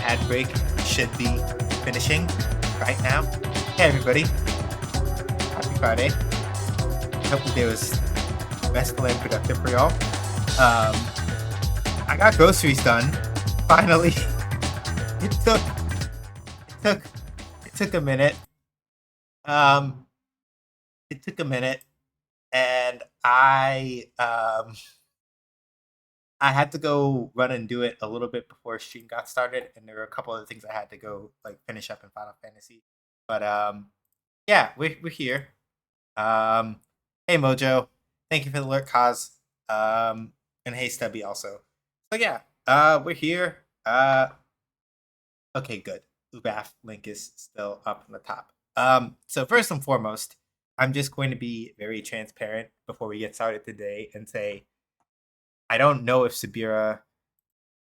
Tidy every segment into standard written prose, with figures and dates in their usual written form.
ad break should be finishing right now. Hey everybody, happy Friday. Hope the day was restful and productive for y'all. I got groceries done. Finally. It took a minute. It took a minute, and I had to go run and do it a little bit before stream got started, and there were a couple of things I had to go like finish up in Final Fantasy. But yeah, we're here. Hey Mojo, thank you for the alert, Cause. And hey Stubby also. So yeah, we're here. Okay, good. Ubaf link is still up on the top. So first and foremost, I'm just going to be very transparent before we get started today and say I don't know if Sabira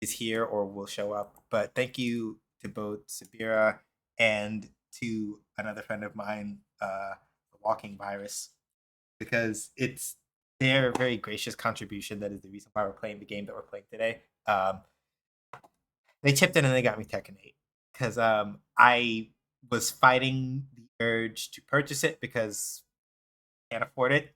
is here or will show up, but thank you to both Sabira and to another friend of mine, the Walking Virus, because it's their very gracious contribution that is the reason why we're playing the game that we're playing today. They chipped in and they got me Tekken 8 because I was fighting the urge to purchase it because I can't afford it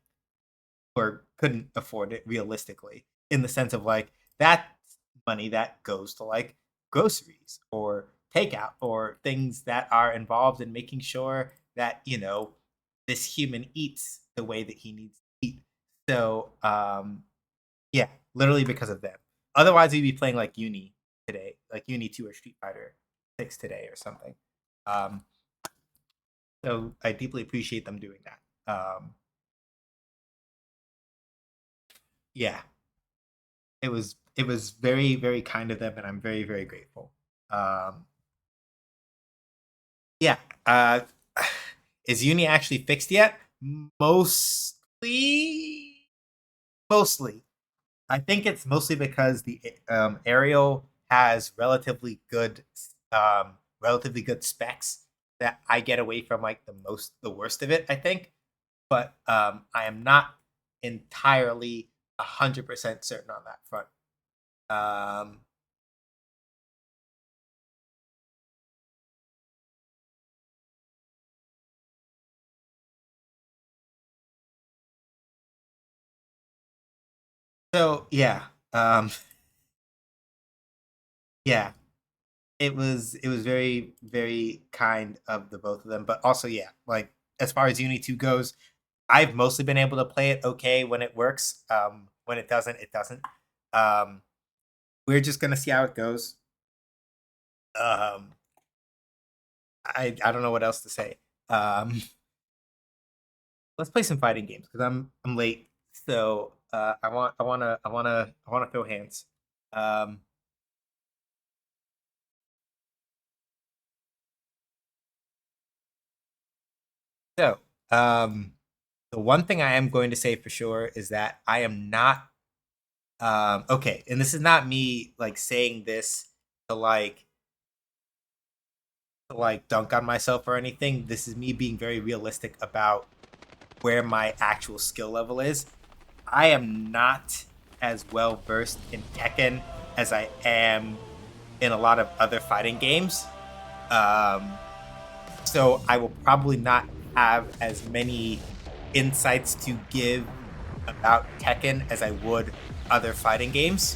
or couldn't afford it realistically, in the sense of like that money that goes to like groceries or takeout or things that are involved in making sure that this human eats the way that he needs to eat. So yeah, literally because of them. Otherwise we'd be playing like Uni today, like Uni 2 or Street Fighter 6 today or something. So I deeply appreciate them doing that. Yeah, it was very, very kind of them, and I'm very, very grateful. Yeah. Is Uni actually fixed yet? Mostly. I think it's mostly because the aerial has relatively good specs that I get away from like the worst of it, I think. But I am not entirely 100% certain on that front. So yeah, yeah, it was very, very kind of the both of them, but also yeah, like as far as Uni 2 goes, I've mostly been able to play it okay when it works. When it doesn't, it doesn't. Um, we're just gonna see how it goes. Um, I don't know what else to say. Um, let's play some fighting games because I'm late. So I wanna throw hands. Um, so the one thing I am going to say for sure is that I am not okay, and this is not me like saying this to like dunk on myself or anything. This is me being very realistic about where my actual skill level is. I am not as well versed in Tekken as I am in a lot of other fighting games. Um, so I will probably not have as many insights to give about Tekken as I would other fighting games.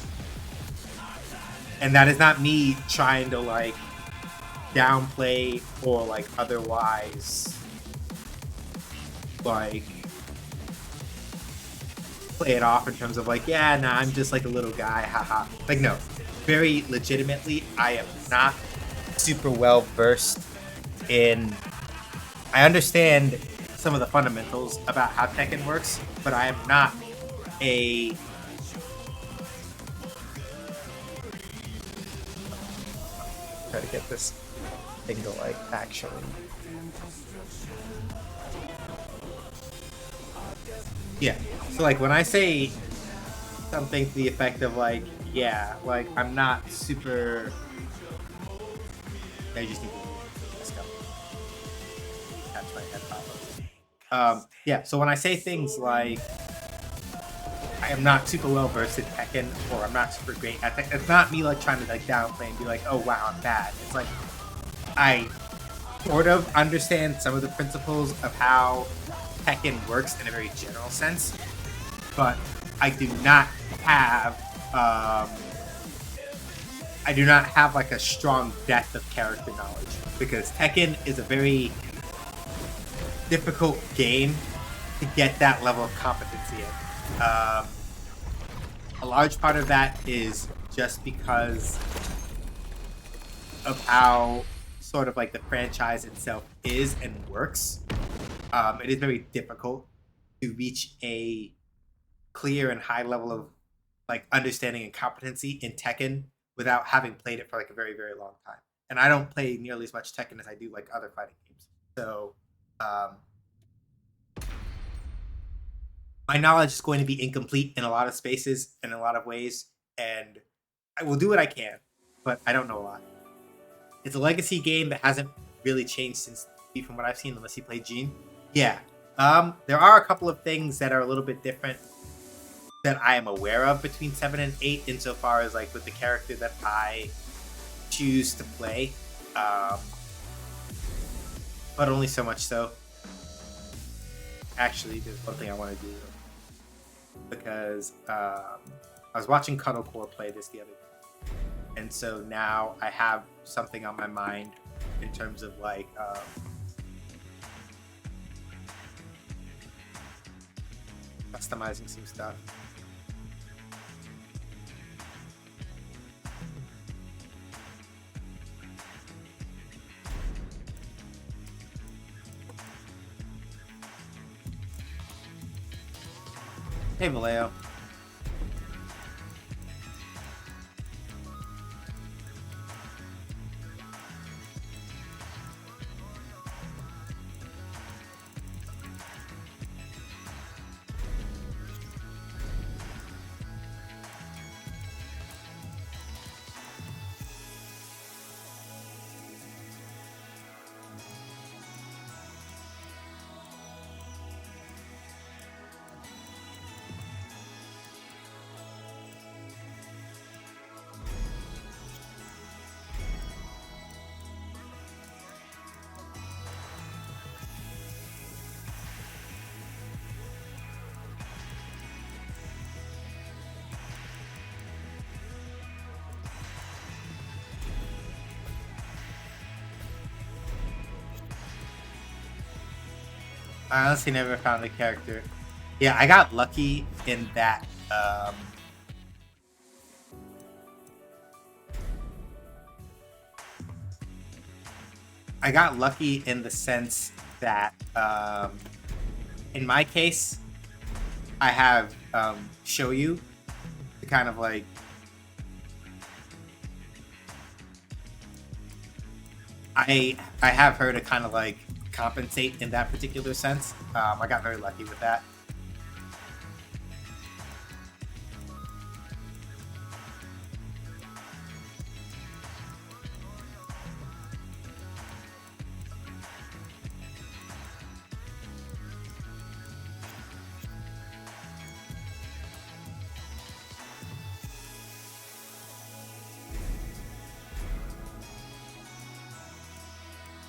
And that is not me trying to like downplay or like otherwise like play it off in terms of like, yeah, nah, I'm just like a little guy, haha. Like, no, very legitimately, I am not super well versed in. I understand some of the fundamentals about how Tekken works, but I am not a. Try to get this thing to like actually. Yeah. So like when I say something to the effect of like, yeah, like I'm not super. I just need to let's go. Catch my head problem. Yeah. So when I say things like, I am not super well versed in Tekken, or I'm not super great at Tekken. It's not me like trying to like downplay and be like, oh wow, I'm bad. It's like I sort of understand some of the principles of how Tekken works in a very general sense, but I do not have like a strong depth of character knowledge, because Tekken is a very difficult game to get that level of competency in. A large part of that is just because of how sort of like the franchise itself is and works. It is very difficult to reach a clear and high level of like understanding and competency in Tekken without having played it for like a very, very long time. And I don't play nearly as much Tekken as I do like other fighting games. So my knowledge is going to be incomplete in a lot of spaces and in a lot of ways, and I will do what I can, but I don't know a lot. It's a legacy game that hasn't really changed since, from what I've seen, unless you play Gene. Yeah. There are a couple of things that are a little bit different that I am aware of between 7 and 8, insofar as like with the character that I choose to play. But only so much so. Actually, there's one thing I want to do, because I was watching Cuddlecore play this the other day, and so now I have something on my mind in terms of like customizing some stuff. Hey, Vallejo. I honestly never found a character. Yeah, I got lucky in that. I got lucky in the sense that, in my case, I have Shoyu to kind of like. I have her to kind of like compensate in that particular sense. I got very lucky with that.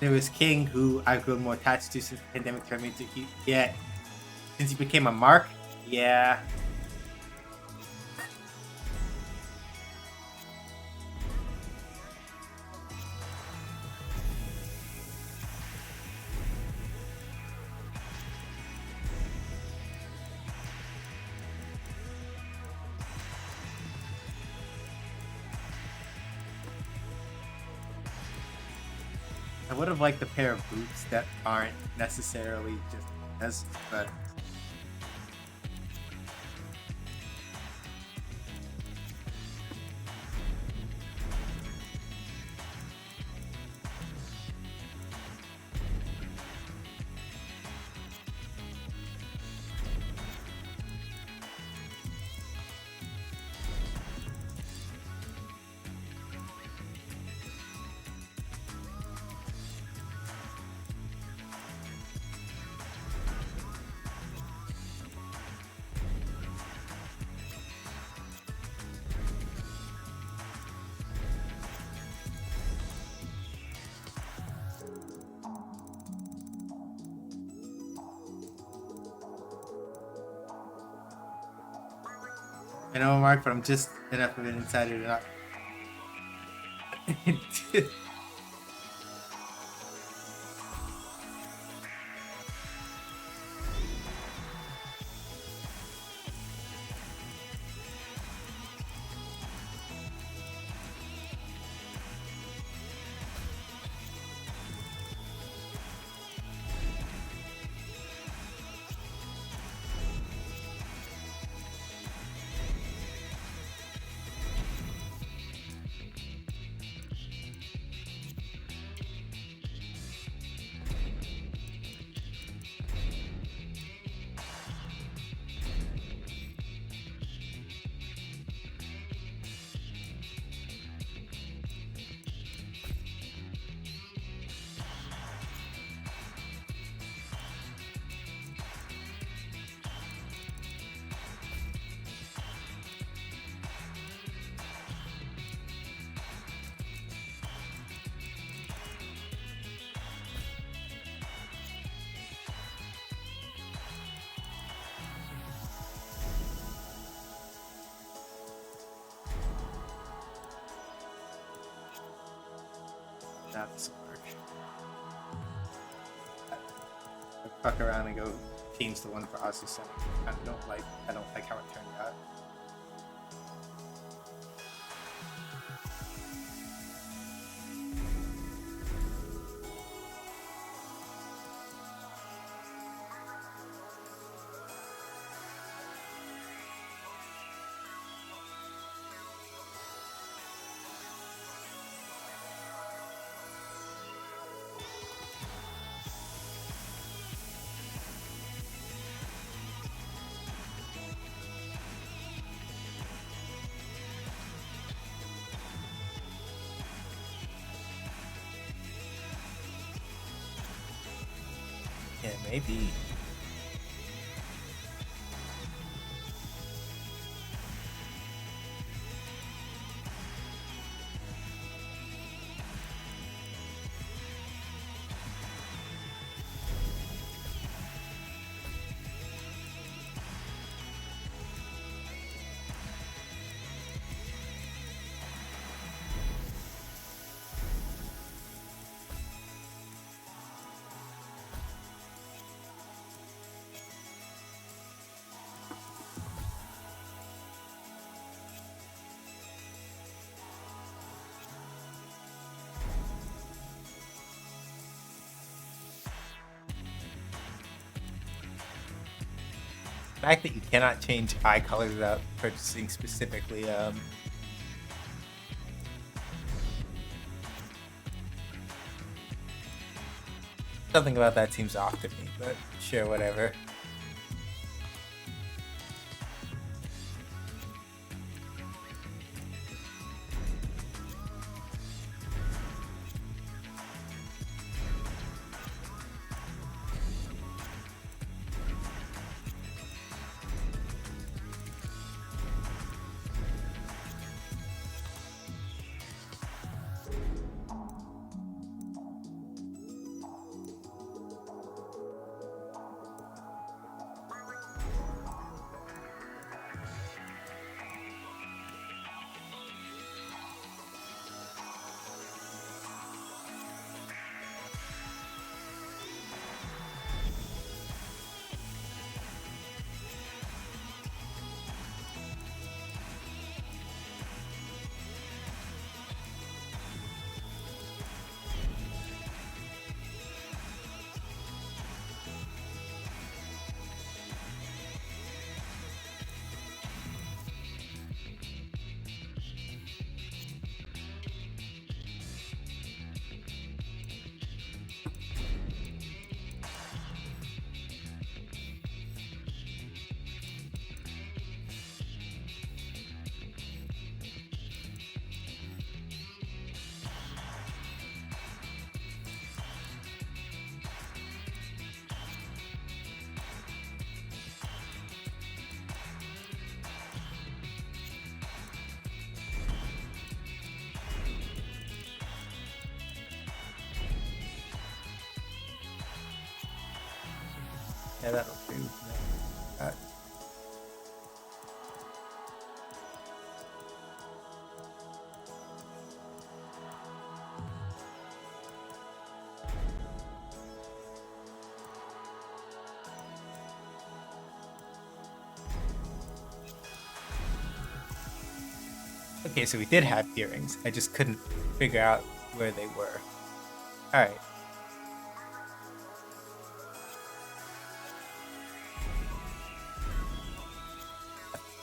There was King, who I've grown more attached to since the pandemic turned me to. Yeah, since he became a mark. Yeah. I would have liked a pair of boots that aren't necessarily just as, but I know, Mark, but I'm just enough of an insider to not. Not smart. I fuck around and go change the one for Aussie Center. I don't like how it turned out. Yeah, maybe. The fact that you cannot change eye colors without purchasing specifically something about that seems off to me, but sure, whatever. Yeah, that'll do. Okay, so we did have earrings. I just couldn't figure out where they were. All right.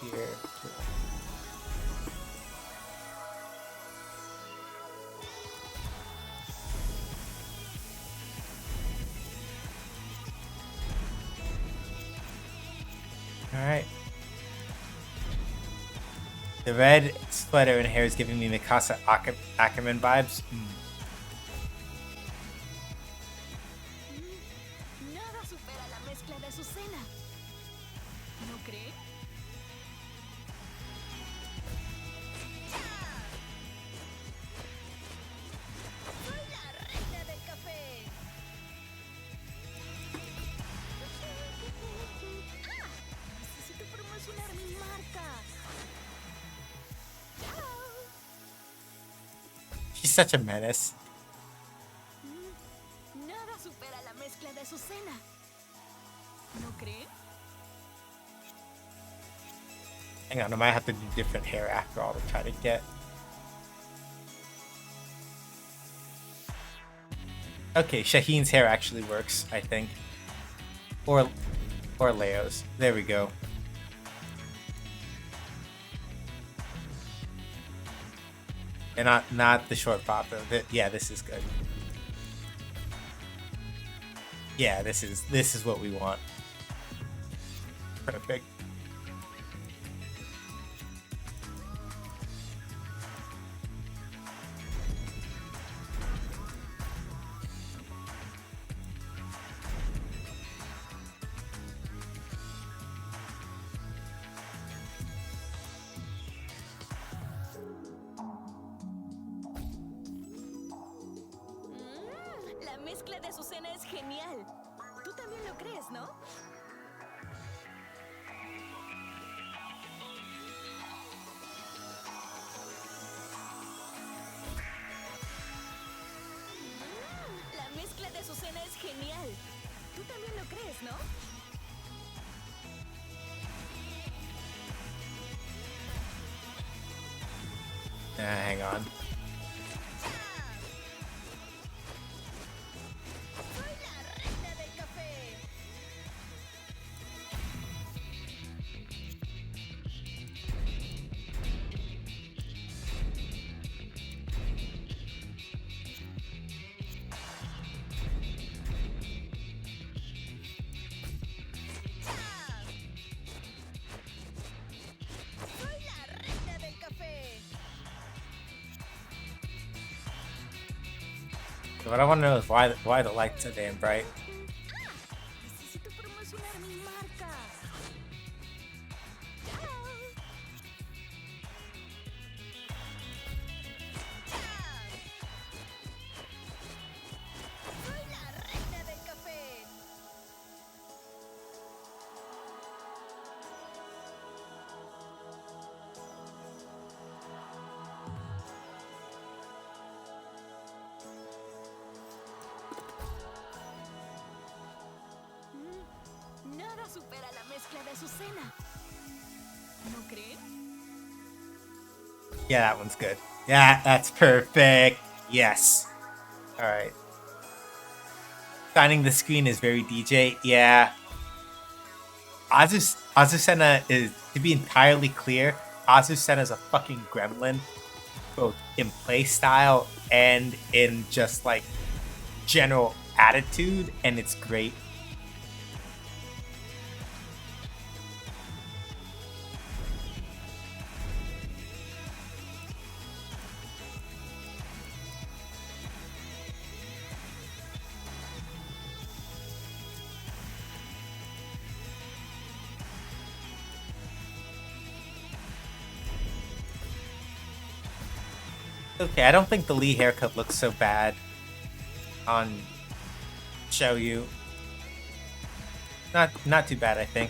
Here. All right. The red sweater and hair is giving me Mikasa Ackerman vibes. Nada supera la mezcla de su cena. ¿No cree? Soy la reina del café. Necesito promocionar mi marca. She's such a menace. Nada supera la mezcla de su cena. ¿No cree? Hang on, I might have to do different hair after all to try to get. Okay, Shaheen's hair actually works, I think. Or Leo's. There we go. And not the short pop though. Yeah, this is good. Yeah, this is what we want. Perfect. La mezcla de su cena es genial. Tú también lo crees, ¿no? La mezcla de su cena es genial. Tú también lo crees, ¿no? Hang on. Soy la reina del café. Soy la reina del café. What I want to know is why the lights are damn bright. Necesito promocionar mi marca. Soy la reina del café. Nada supera la mezcla de su cena. ¿No cree? Yeah, that one's good. Yeah, that's perfect. Yes. All right. Signing the screen is very DJ. Yeah. Azucena is, to be entirely clear, Azucena is a fucking gremlin, both in play style and in just like general attitude, and it's great. Okay, I don't think the Lee haircut looks so bad on Shoyu. Not too bad, I think.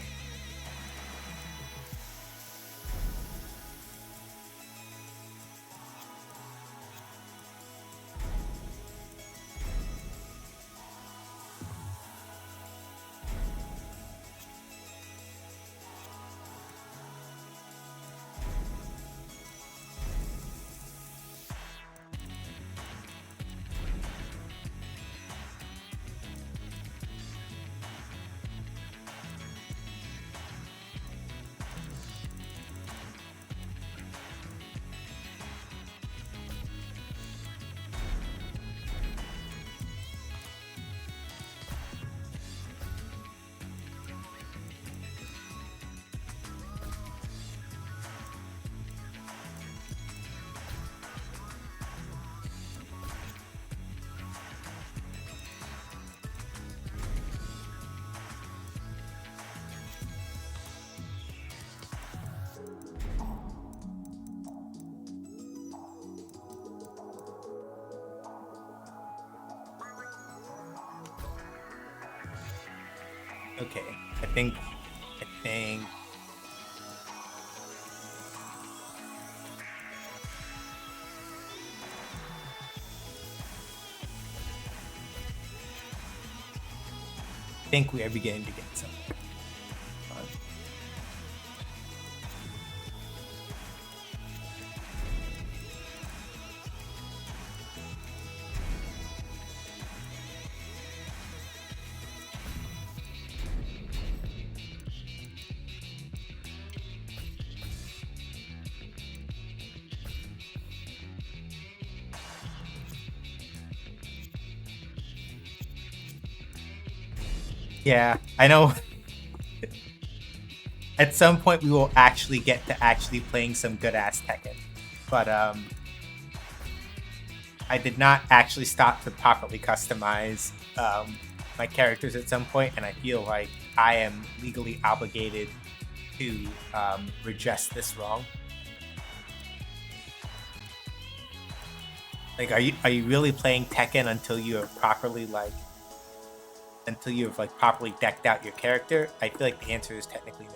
Okay, I think we are beginning to get some. Yeah, I know. At some point, we will actually get to actually playing some good ass Tekken, but I did not actually stop to properly customize my characters at some point, and I feel like I am legally obligated to redress this wrong. Like, are you really playing Tekken until you're properly until you've properly decked out your character? I feel like the answer is technically no.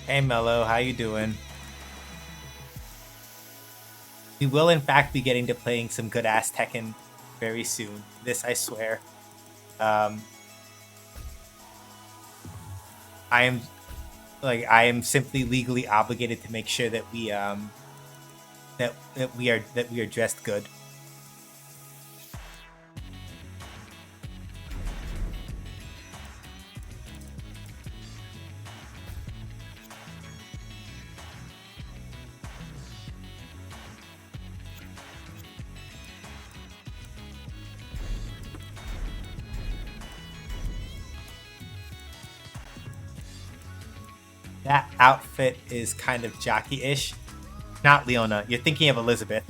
Hey Mello, how you doing? We will in fact be getting to playing some good ass Tekken very soon. This I swear. Um, I am simply legally obligated to make sure that we that we are dressed good. That outfit is kind of jockey-ish. Not Leona. You're thinking of Elizabeth.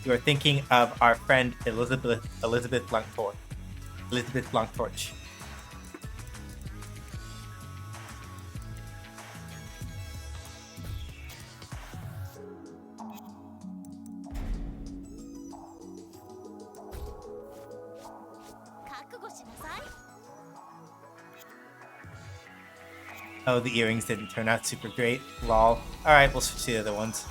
You are thinking of our friend Elizabeth Blanctorch. Elizabeth Blanctorch. Oh, the earrings didn't turn out super great. Lol. Alright, we'll switch to the other ones.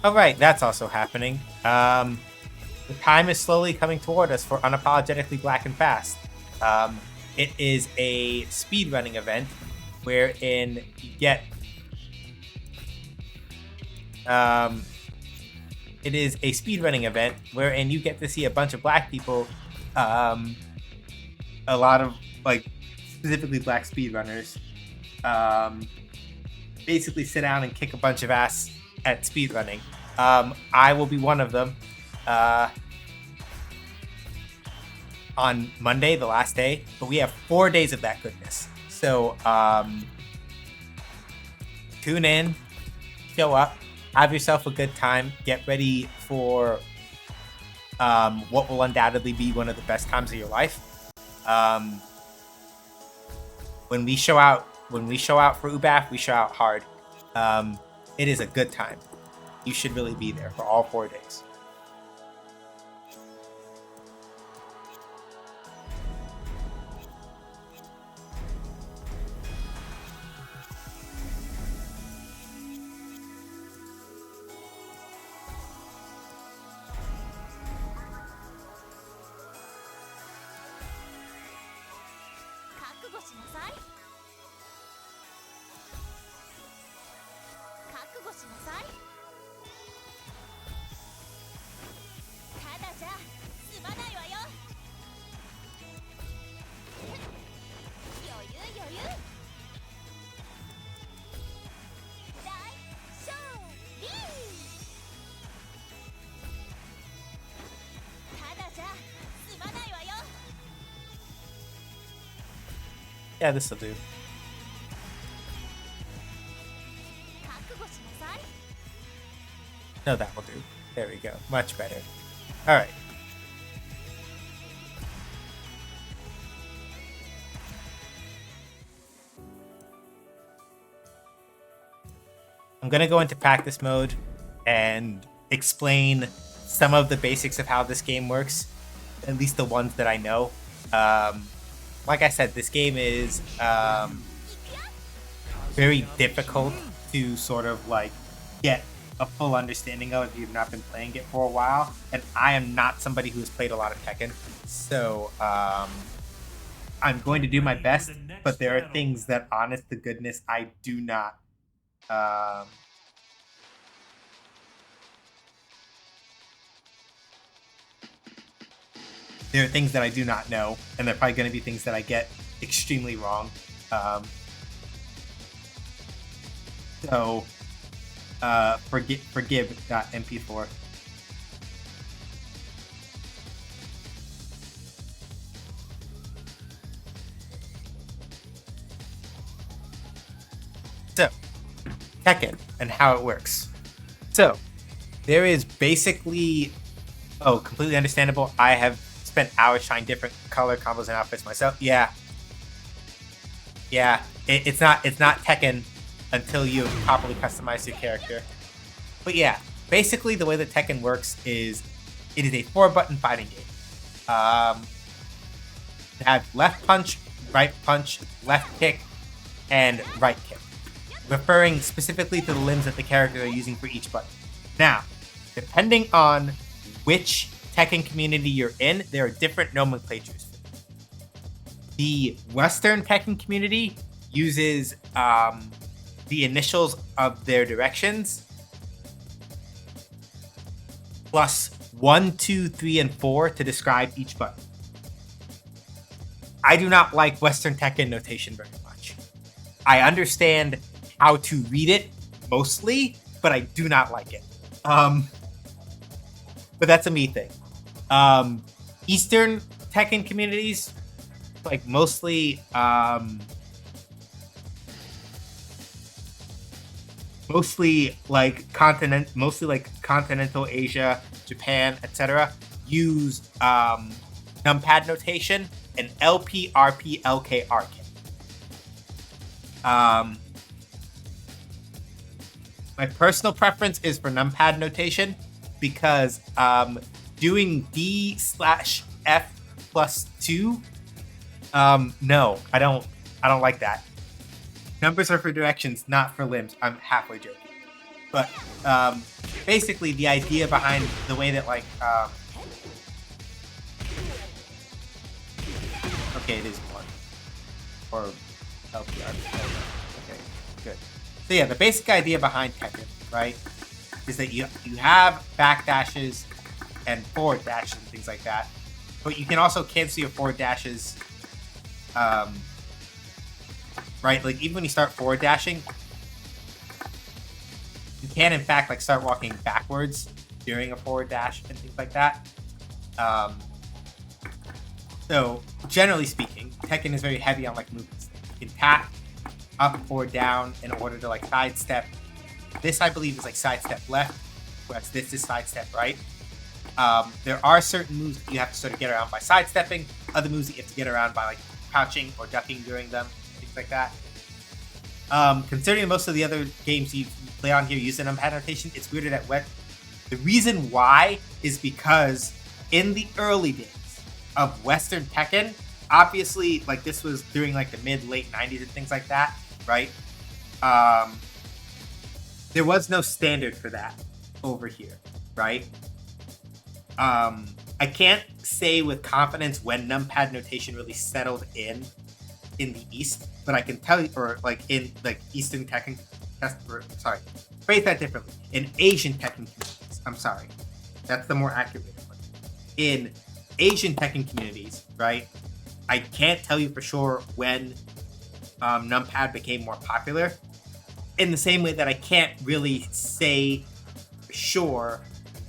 Alright, that's also happening. The time is slowly coming toward us for Unapologetically Black and Fast. It is a speedrunning event wherein you get it is a speedrunning event wherein you get to see a bunch of black people, a lot of specifically black speedrunners, basically sit down and kick a bunch of ass at speedrunning. I will be one of them. On Monday, the last day, but we have 4 days of that goodness. So tune in, show up, have yourself a good time, get ready for what will undoubtedly be one of the best times of your life. When we show out for ubaf, we show out hard. It is a good time. You should really be there for all 4 days. Yeah, this'll do. No, that will do. There we go. Much better. All right. I'm going to go into practice mode and explain some of the basics of how this game works, at least the ones that I know. Like I said, this game is very difficult to sort of like get a full understanding of if you've not been playing it for a while. And I am not somebody who has played a lot of Tekken, so I'm going to do my best, but there are things that, honest to goodness, I do not there are things that I do not know, and they're probably going to be things that I get extremely wrong. So forgive.mp4. So, Tekken and how it works. So, there is basically, completely understandable. I have spent hours trying different color combos and outfits myself. Yeah, it's not Tekken until you properly customize your character. But yeah, basically the way that Tekken works is it is a 4-button fighting game. You have left punch, left kick, and right kick, referring specifically to the limbs that the characters are using for each button. Now, depending on which Tekken community you're in, there are different nomenclatures. The Western Tekken community uses the initials of their directions plus 1, 2, 3, and 4 to describe each button. I do not like Western Tekken notation very much. I understand how to read it mostly, but I do not like it. But that's a me thing. Eastern Tekken communities, like mostly continental Asia, Japan, etc., use numpad notation and LP, RP, LK, RK. My personal preference is for numpad notation because doing D/F+2, no, I don't like that. Numbers are for directions, not for limbs. I'm halfway joking. But basically the idea behind the way that like okay, it is 1 or LPR. Okay, good. So yeah, the basic idea behind Tekken, right, is that you have back dashes and forward dashes and things like that, but you can also cancel your forward dashes. Right, like even when you start forward dashing, you can in fact like start walking backwards during a forward dash and things like that. So generally speaking, Tekken is very heavy on like movements. You can tap up or down in order to like sidestep. This I believe is like sidestep left, whereas this is sidestep right. There are certain moves that you have to sort of get around by sidestepping, other moves that you have to get around by like crouching or ducking during them, things like that. Considering most of the other games you play on here use an numpad notation, it's weirder that the reason why is because in the early days of Western Tekken, obviously, like this was during like the late 90s and things like that, right? There was no standard for that over here, right? I can't say with confidence when numpad notation really settled in the East, but I can tell you, or like in like Eastern Tekken, sorry, phrase that differently. In Asian Tekken communities, I'm sorry, that's the more accurate one. In Asian Tekken communities, right? I can't tell you for sure when numpad became more popular. In the same way that I can't really say for sure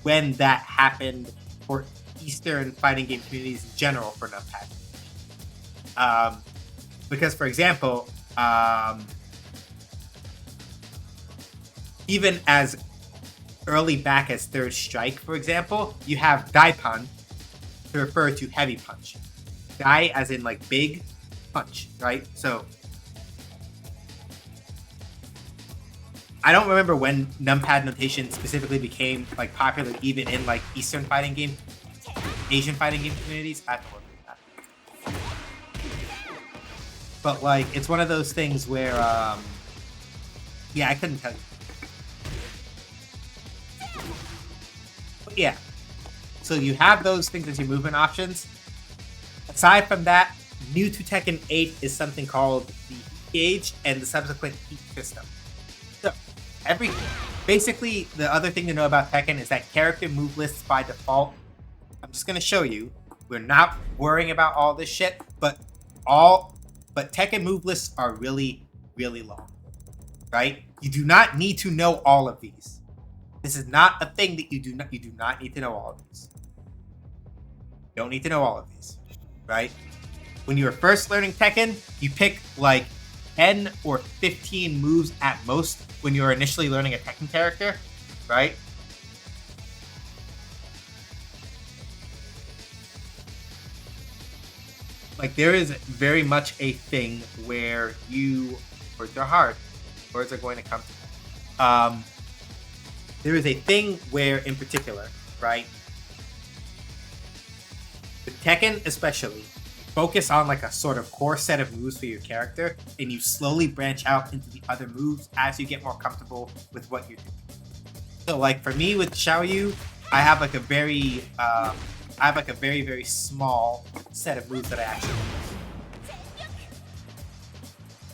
when that happened for Eastern fighting game communities in general for numpad. Because, for example, even as early back as Third Strike, for example, you have Daipan to refer to heavy punch. Dai as in like big, punch, right? So I don't remember when numpad notation specifically became like popular even in like Eastern fighting game, Asian fighting game communities. I have to look at that. But like it's one of those things where yeah, I couldn't tell you. But yeah. So you have those things as your movement options. Aside from that, new to Tekken 8 is something called the heat gauge and the subsequent heat system. So basically the other thing to know about Tekken is that character move lists by default. I'm just gonna show you. We're not worrying about all this shit, but Tekken move lists are really, really long. Right? You do not need to know all of these. This is not a thing that you do not need to know all of these. You don't need to know all of these. Right? When you were first learning Tekken, you pick like 10 or 15 moves at most when you're initially learning a Tekken character, right? Like there is very much a thing where words are hard. Words are going to come to me. There is a thing where in particular, right? With Tekken especially, focus on like a sort of core set of moves for your character, and you slowly branch out into the other moves as you get more comfortable with what you're doing. So like for me with Xiaoyu, I have like a very very small set of moves that I actually use.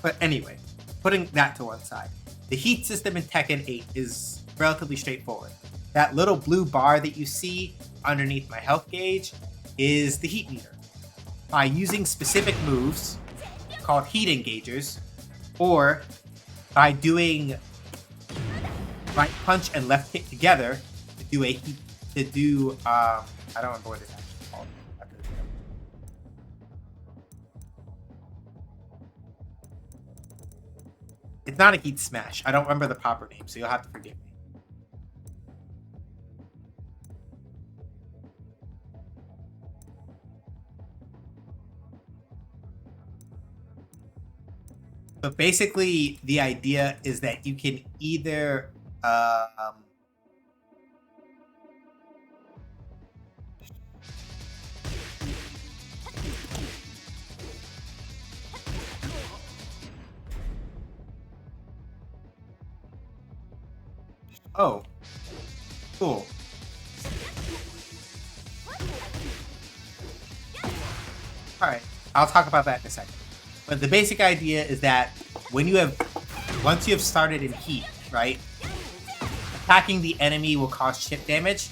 But anyway, putting that to one side, the heat system in Tekken 8 is relatively straightforward. That little blue bar that you see underneath my health gauge is the heat meter. By using specific moves called heat engagers, or by doing right punch and left kick together to do I don't remember what it's actually called. It's not a heat smash. I don't remember the proper name, so you'll have to forgive me. But basically, the idea is that you can either oh, cool. All right, I'll talk about that in a second. But the basic idea is that once you have started in heat, right? Attacking the enemy will cause chip damage.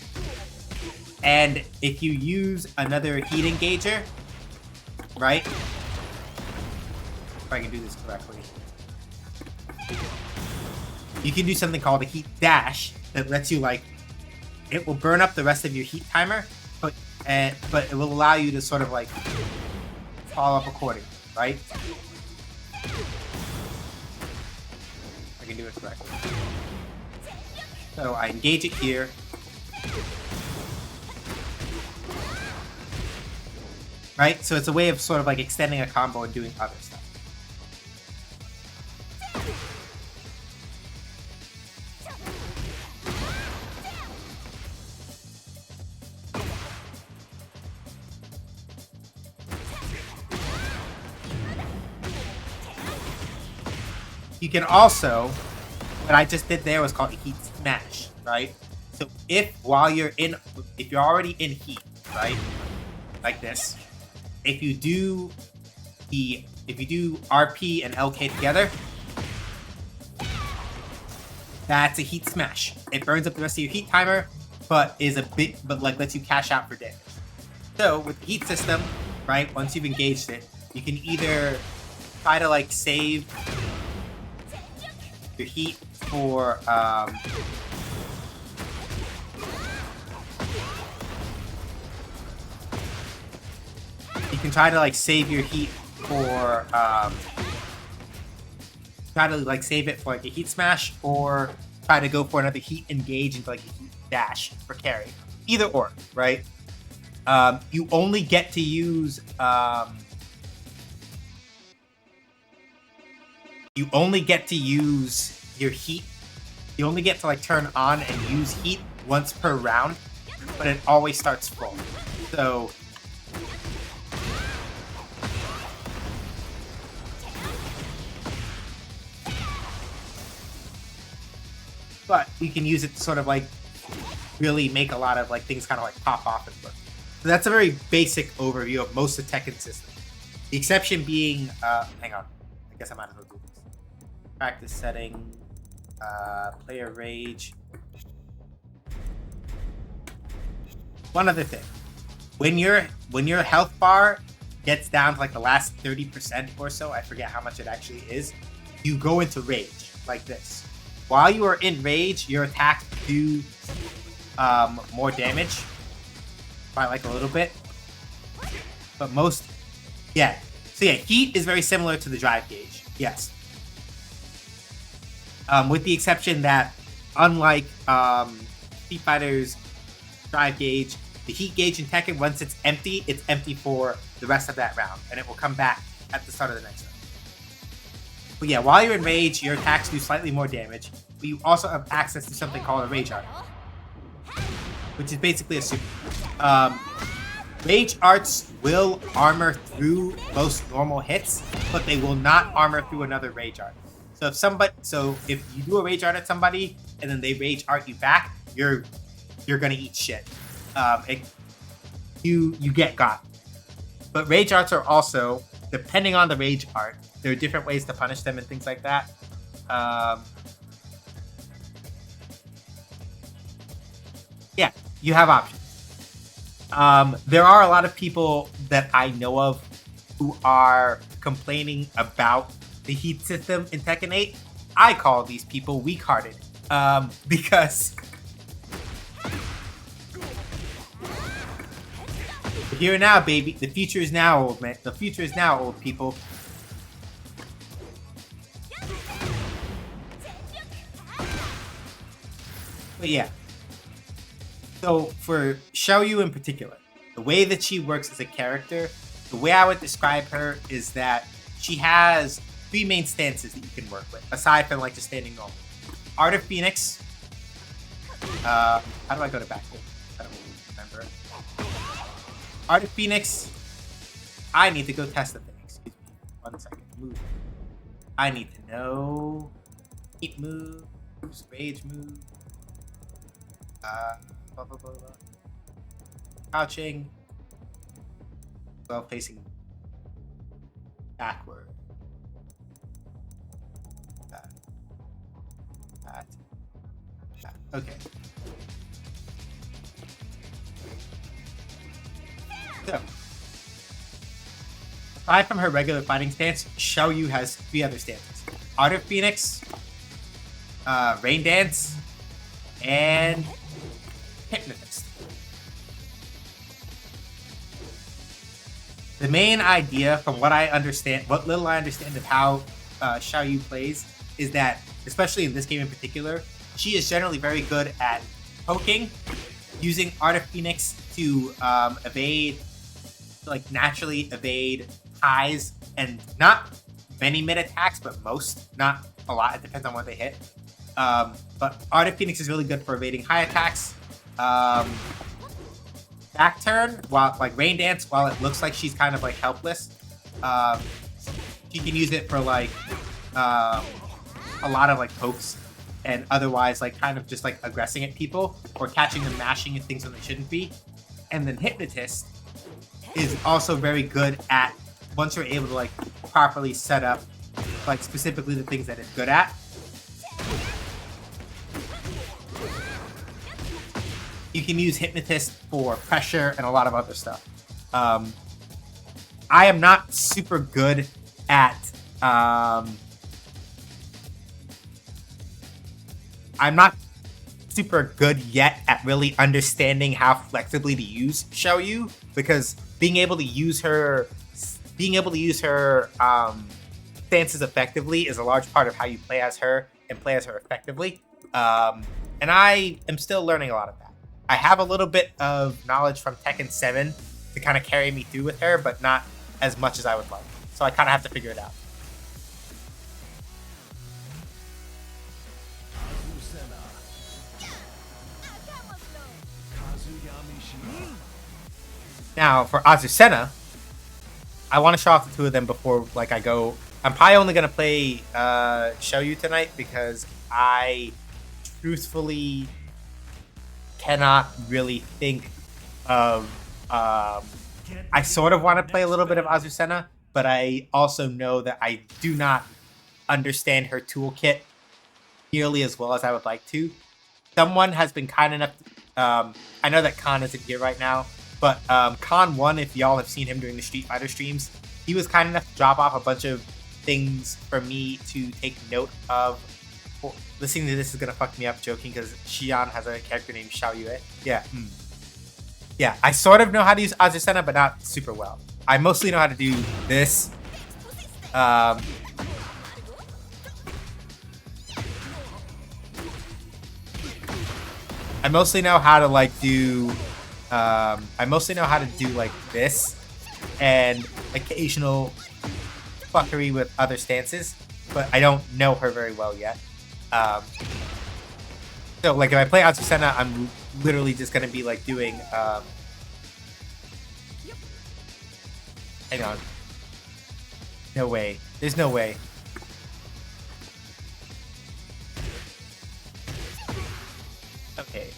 And if you use another heat engager, right? If I can do this correctly. You can do something called a heat dash that lets you it will burn up the rest of your heat timer, but it will allow you to sort of follow up accordingly. Right? I can do it correctly. So I engage it here. Right? So it's a way of sort of extending a combo and doing other stuff. You can also, what I just did there was called a heat smash, right? So if you're already in heat, right, like this, if you do RP and LK together, that's a heat smash. It burns up the rest of your heat timer, but like lets you cash out for damage. So with the heat system, right, once you've engaged it, you can either try to like save your heat for you can try to like save your heat for try to like save it for like a heat smash, or try to go for another heat engage into like a heat dash for carry. Either or, right? You only get to use your heat. You only get to like turn on and use heat once per round, but it always starts full. So but you can use it to sort of like really make a lot of like things kind of like pop off and work. So that's a very basic overview of most of Tekken systems. The exception being, hang on, I guess I might as well do this. Practice setting, player rage. One other thing, when your health bar gets down to like the last 30% or so, I forget how much it actually is, you go into rage like this. While you are in rage, your attacks do more damage by like a little bit, but most, yeah. So yeah, heat is very similar to the drive gauge, yes. With the exception that, unlike Street Fighter's drive gauge, the heat gauge in Tekken, once it's empty for the rest of that round, and it will come back at the start of the next round. But yeah, while you're in rage, your attacks do slightly more damage, but you also have access to something called a rage art, which is basically a super. Rage arts will armor through most normal hits, but they will not armor through another rage art. So if you do a rage art at somebody and then they rage art you back, you're gonna eat shit. You get got. But rage arts are also, depending on the rage art, there are different ways to punish them and things like that. Yeah, you have options. There are a lot of people that I know of who are complaining about the heat system in Tekken 8. I call these people weak-hearted, because here now, baby. The future is now, old man. The future is now, old people. But yeah. So for Xiaoyu in particular, the way that she works as a character, the way I would describe her is that she has three main stances that you can work with, aside from like just standing normal. Art of Phoenix. How do I go to back? I don't remember. Art of Phoenix. I need to go test the thing. Excuse me. 1 second. Move. I need to know. Heat moves. Rage move. Blah, blah, blah, blah. Crouching. Well, facing backward. That. Okay. So, aside from her regular fighting stance, Xiaoyu has three other stances: Art of Phoenix, Rain Dance, and Hypnotist. The main idea, from what I understand, what little I understand of how Xiaoyu plays, is that, especially in this game in particular, she is generally very good at poking, using Art of Phoenix to naturally evade highs, and not many mid attacks, but most, not a lot. It depends on what they hit. But Art of Phoenix is really good for evading high attacks. Back turn, while like Rain Dance, while it looks like she's kind of like helpless, she can use it for like a lot of like pokes and otherwise like kind of just like aggressing at people or catching them mashing at things when they shouldn't be. And then Hypnotist is also very good at, once you're able to like properly set up like specifically the things that it's good at, you can use Hypnotist for pressure and a lot of other stuff. I am not super good at I'm not super good yet at really understanding how flexibly to use Xiaoyu, because being able to use her stances effectively is a large part of how you play as her and play as her effectively. And I am still learning a lot of that. I have a little bit of knowledge from Tekken 7 to kind of carry me through with her, but not as much as I would like. So I kind of have to figure it out. Now, for Azucena, I want to show off the two of them before like I go. I'm probably only going to play Xiaoyu tonight because I truthfully cannot really think of... I sort of want to play a little bit of Azucena, but I also know that I do not understand her toolkit nearly as well as I would like to. Someone has been kind enough... I know that Khan isn't here right now, but Khan1, if y'all have seen him during the Street Fighter streams, he was kind enough to drop off a bunch of things for me to take note of. Well, listening to this is going to fuck me up joking because Xian has a character named Xiao Yue. Yeah. Yeah, I sort of know how to use Azucena, but not super well. I mostly know how to do this. I mostly know how to like do... I mostly know how to do like this and occasional fuckery with other stances, but I don't know her very well yet. So like if I play Azucena, I'm literally just gonna be like doing hang on. No way. There's no way. Okay.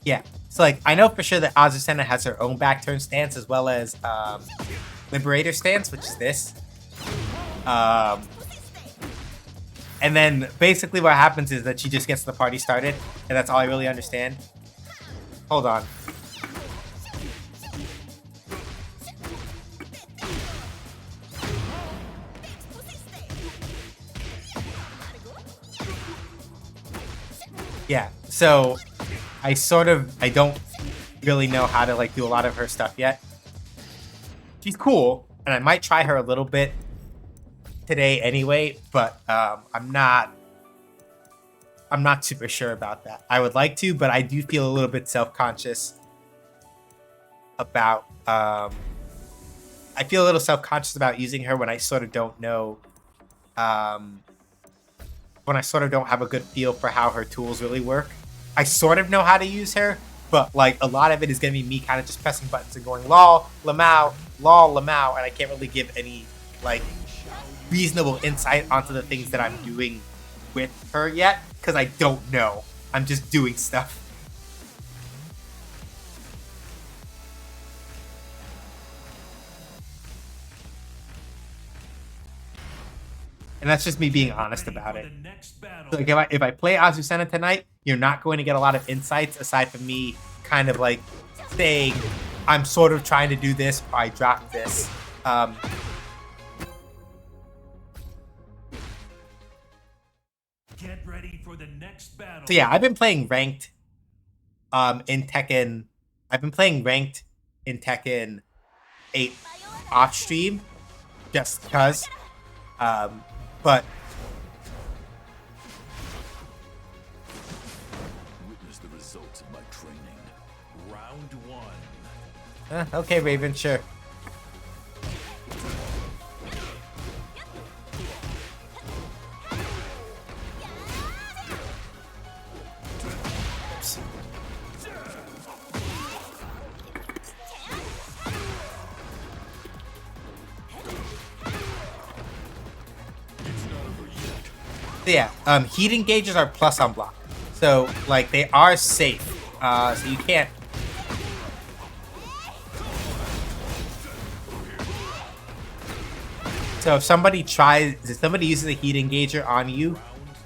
Yeah. So like I know for sure that Azucena has her own back turn stance as well as Liberator stance, which is this. And then basically what happens is that she just gets the party started, and that's all I really understand. Hold on. Yeah, so I don't really know how to like do a lot of her stuff yet. She's cool, and I might try her a little bit today anyway, but I'm not super sure about that. I would like to, but I do feel a little bit self-conscious about I feel a little self-conscious about using her when I sort of don't know when I sort of don't have a good feel for how her tools really work. I sort of know how to use her, but like a lot of it is gonna be me kind of just pressing buttons and going lol, lamau, and I can't really give any like reasonable insight onto the things that I'm doing with her yet, because I don't know. I'm just doing stuff. And that's just me being honest about it. So like if I play Azucena tonight, you're not going to get a lot of insights aside from me kind of like saying I'm sort of trying to do this or I dropped this. Get ready for the next battle. So yeah, I've been playing ranked in Tekken. I've been playing ranked in Tekken 8 off stream just because. But Witness the results of my training. Round 1. okay, Raven, sure. Yeah, heat engages are plus on block. So, like, they are safe. So you can't... So if somebody uses a heat engager on you,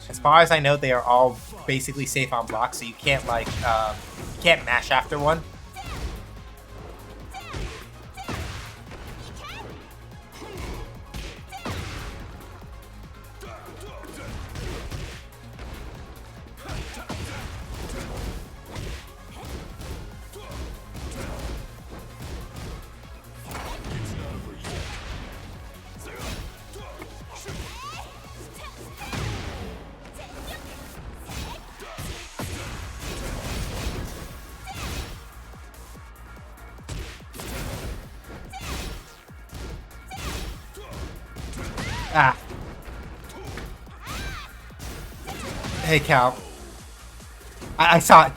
as far as I know, they are all basically safe on block, so you can't, like, you can't mash after one. Ah. Hey, Cal. I saw it.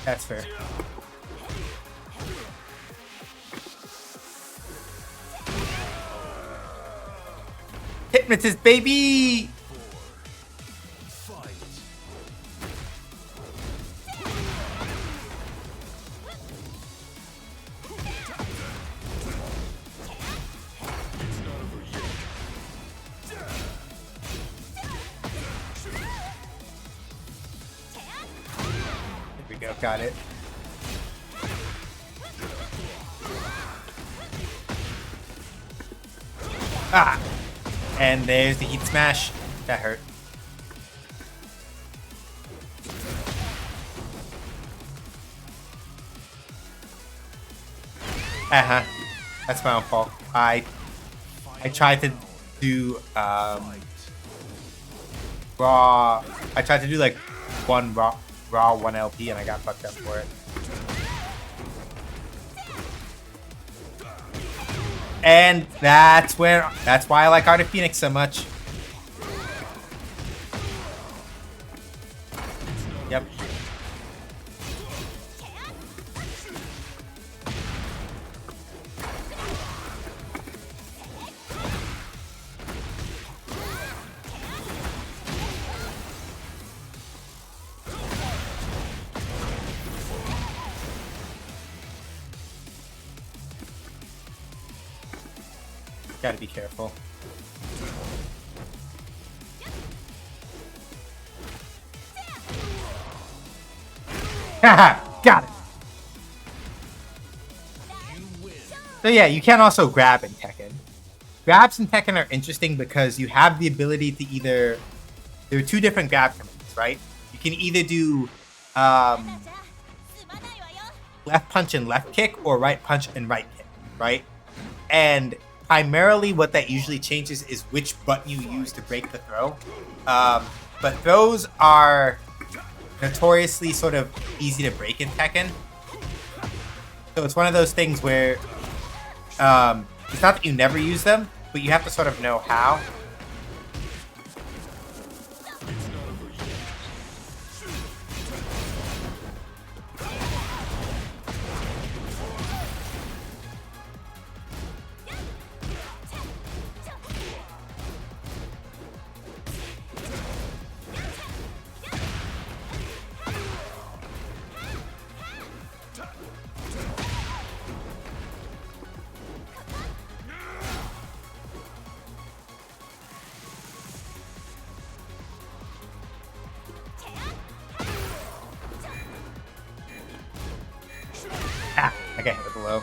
That's fair. Hypnotist, baby! There we go, got it. Ah! And there's the heat smash. That hurt. That's my own fault. I tried to do raw. I tried to do like one raw 1 LP and I got fucked up for it. And that's why I like Art of Phoenix so much. Yep. Gotta be careful. Haha, got it. So yeah, you can also grab in Tekken. Grabs in Tekken are interesting because you have the ability to either... There are two different grab commands, right? You can either do left punch and left kick or right punch and right kick, right? And primarily what that usually changes is which button you use to break the throw. But throws are notoriously sort of easy to break in Tekken. So it's one of those things where it's not that you never use them, but you have to sort of know how. I got hit below.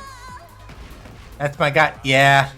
That's my guy. Yeah.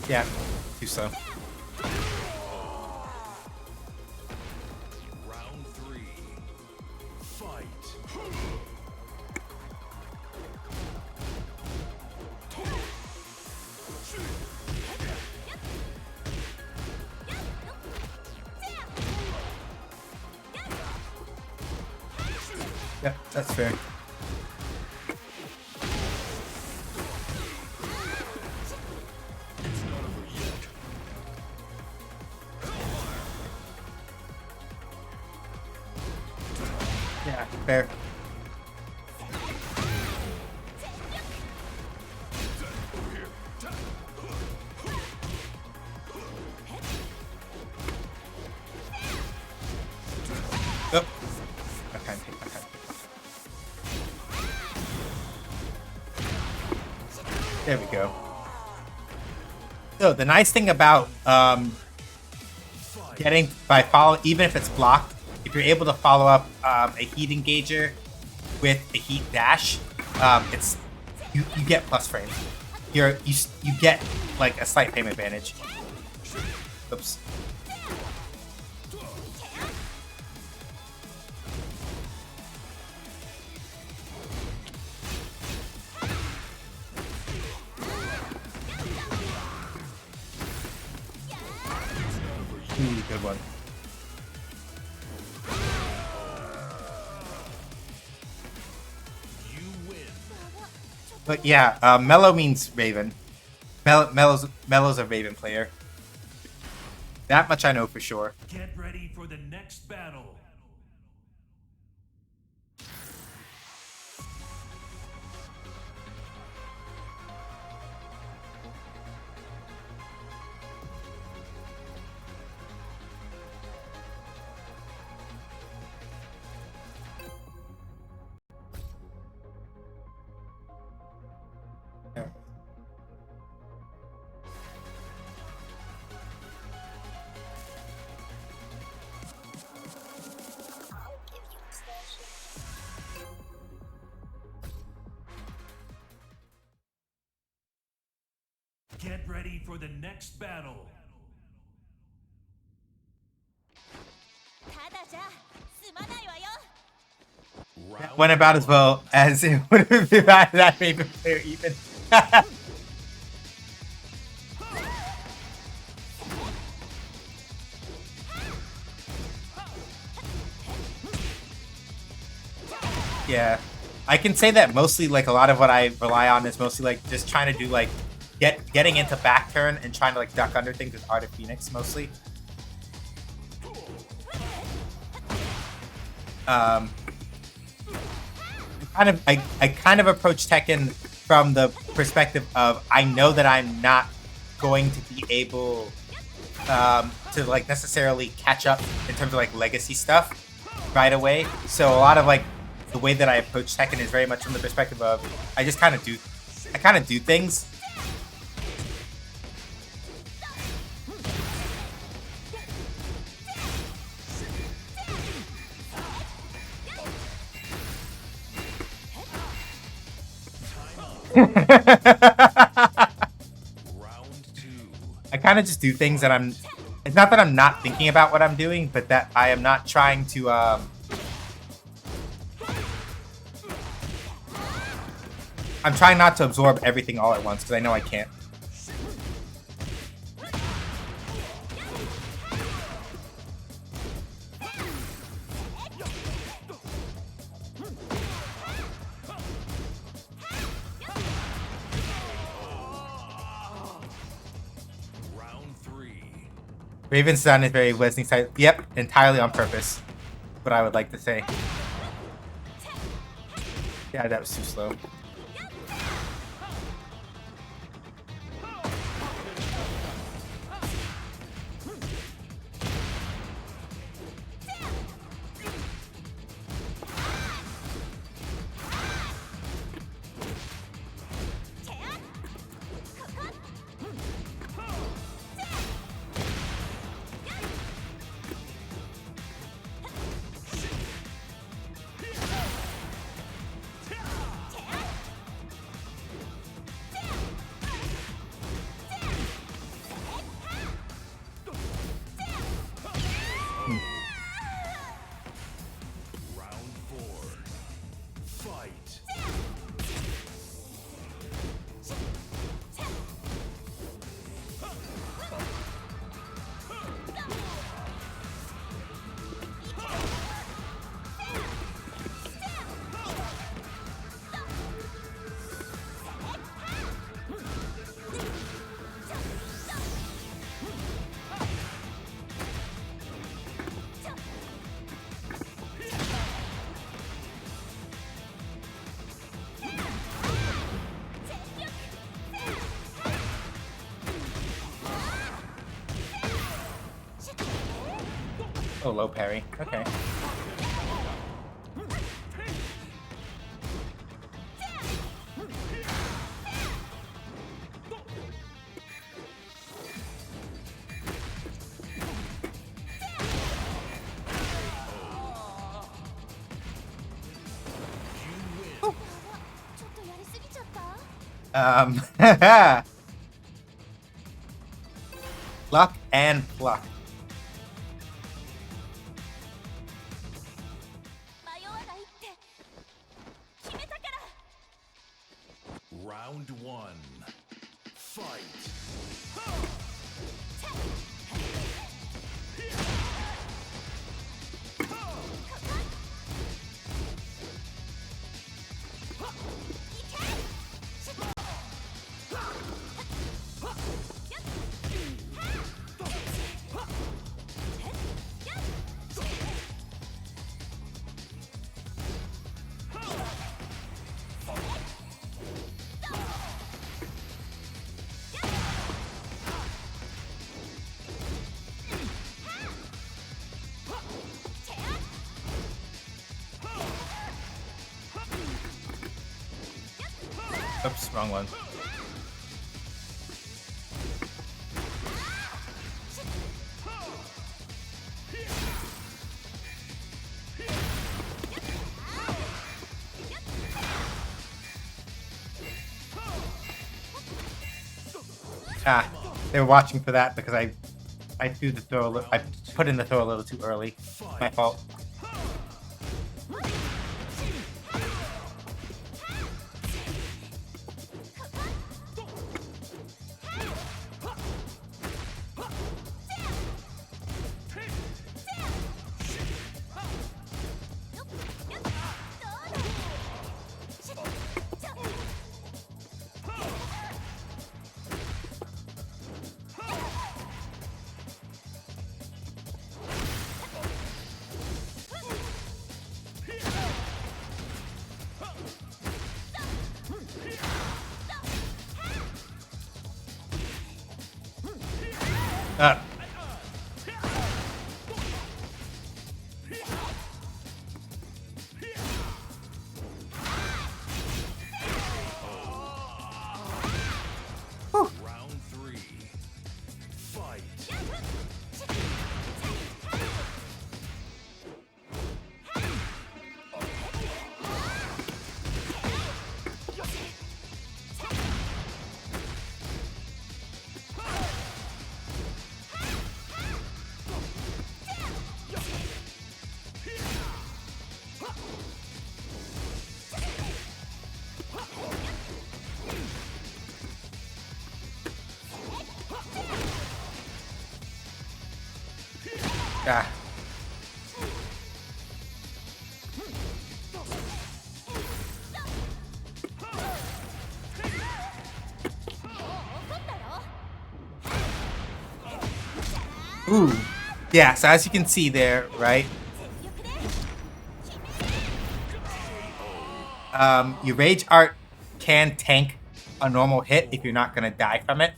Yeah, too slow. Round 3. Fight. Yeah, that's fair. Yeah, fair. Oh. Okay, okay. There we go. So the nice thing about getting by follow, even if it's blocked, if you're able to follow up a heat engager with a heat dash, it's you get plus frame. You get like a slight frame advantage. Oops. Ooh, good one. You win. But yeah, Mellow means Raven. Mellow's a Raven player. That much I know for sure. Get ready for the next battle. Yeah. Get ready for the next battle. ただじゃ済まないわよ Round Went about as well as it would have been that Raven player even. Yeah, I can say that mostly like a lot of what I rely on is mostly like just trying to do like getting into back turn and trying to like duck under things with Art of Phoenix mostly. I kind of approach Tekken from the perspective of I know that I'm not going to be able to like necessarily catch up in terms of like legacy stuff right away. So a lot of like the way that I approach Tekken is very much from the perspective of I kind of do things. Round 2. I kind of just do things that I'm. It's not that I'm not thinking about what I'm doing, but that I am not trying to. I'm trying not to absorb everything all at once because I know I can't. Round 3. Raven's Sun is very Leslie side. Yep, entirely on purpose. What I would like to say. Yeah, that was too slow. Oh, low parry. Okay. Luck and pluck. Round one. Fight. Oops, wrong one. Ah, they were watching for that because I threw the throw. I put in the throw a little too early. My fault. Uh, Round three. Fight. ah. Ooh. Yeah, so as you can see there, right? Your Rage Art can tank a normal hit if you're not going to die from it.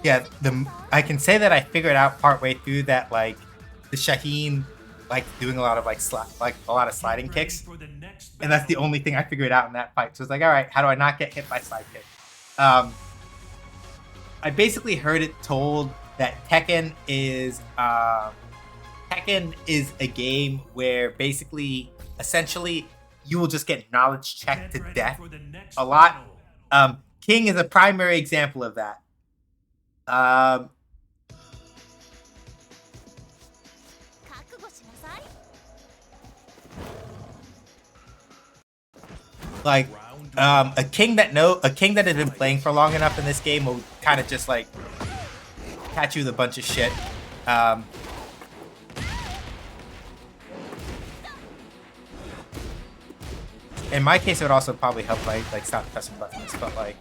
Yeah, I can say that I figured out partway through that like the Shaheen like doing a lot of like a lot of sliding kicks, and that's the only thing I figured out in that fight. So it's like, all right, how do I not get hit by slide kick? I basically heard it told that Tekken is a game where basically, essentially, you will just get knowledge checked to death a lot. King is a primary example of that. Um, 覚悟しなさい。 like a king that has been playing for long enough in this game will kind of just like catch you with a bunch of shit. In my case, it would also probably help like stop pressing buttons, but like,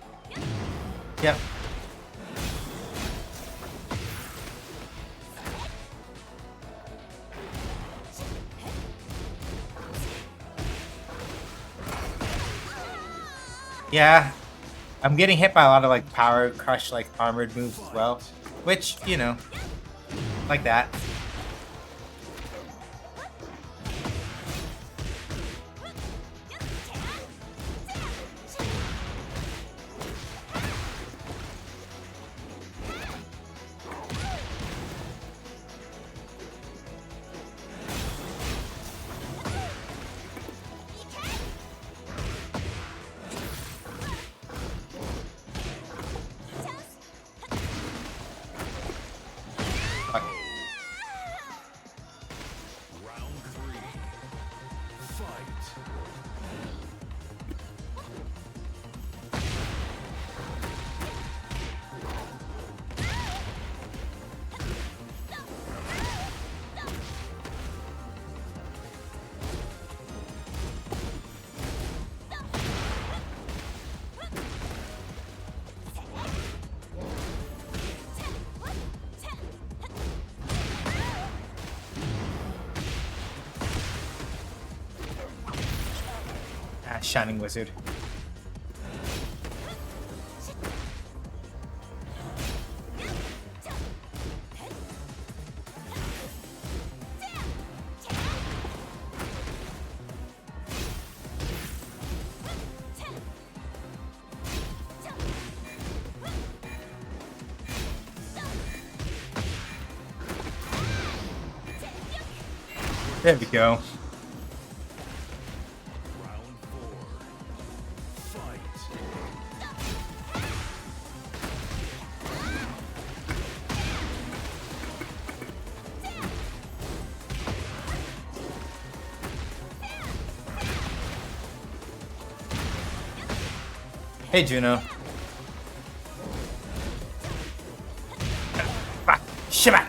yep. Yeah, I'm getting hit by a lot of like power crush, like armored moves as well, which, you know, like that. Fuck. Round 3. Fight. Ah, Shining Wizard. There we go. Round 4. Fight. Hey, Juno. Fuck. Shiba.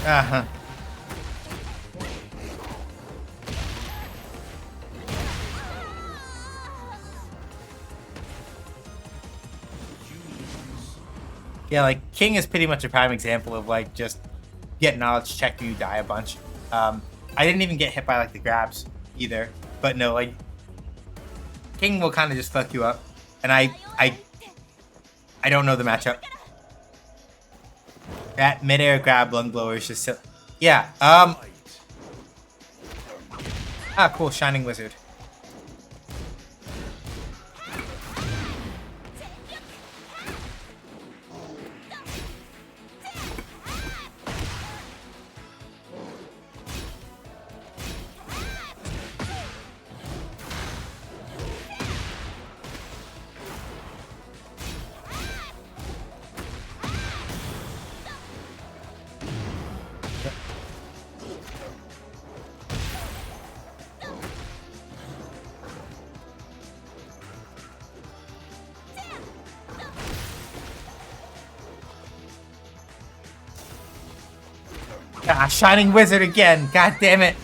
Uh-huh. Yeah, like King is pretty much a prime example of like just get knowledge check, you die a bunch. I didn't even get hit by like the grabs either, but no, like King will kind of just fuck you up, and I don't know the matchup. That midair grab lung blower is just so, yeah. Fight. Ah, cool, Shining Wizard. Ah, Shining Wizard again. God damn it.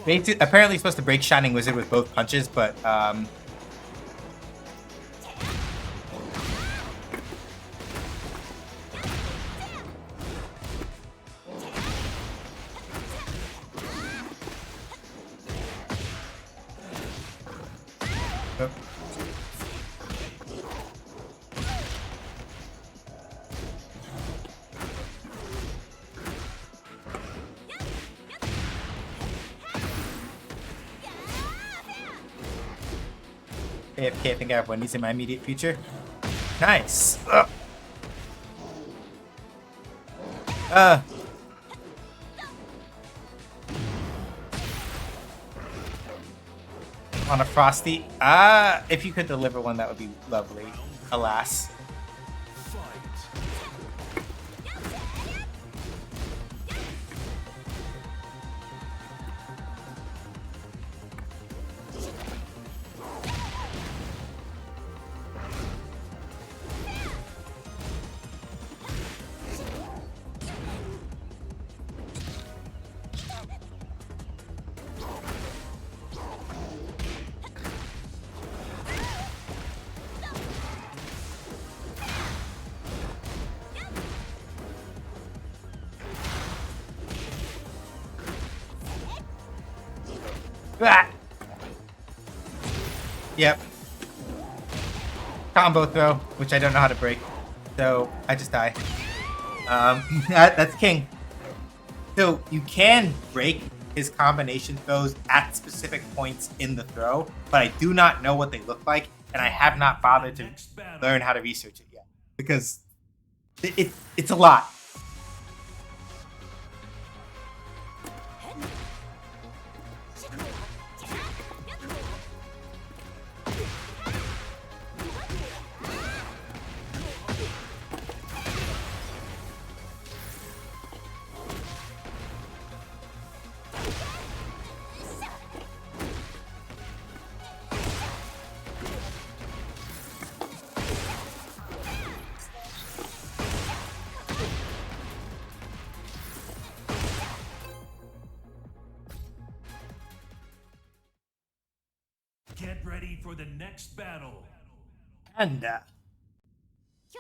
Round 2. Apparently supposed to break Shining Wizard with both punches, but AFK, I think I have one of these in my immediate future. Nice. Ugh. On a Frosty. If you could deliver one, that would be lovely. Alas. Fight. Ah! Yep. Combo throw, which I don't know how to break. So I just die. That's king. So you can break his combination throws at specific points in the throw, but I do not know what they look like, and I have not bothered to learn how to research it yet. Because it's a lot. Get ready for the next battle. And 今日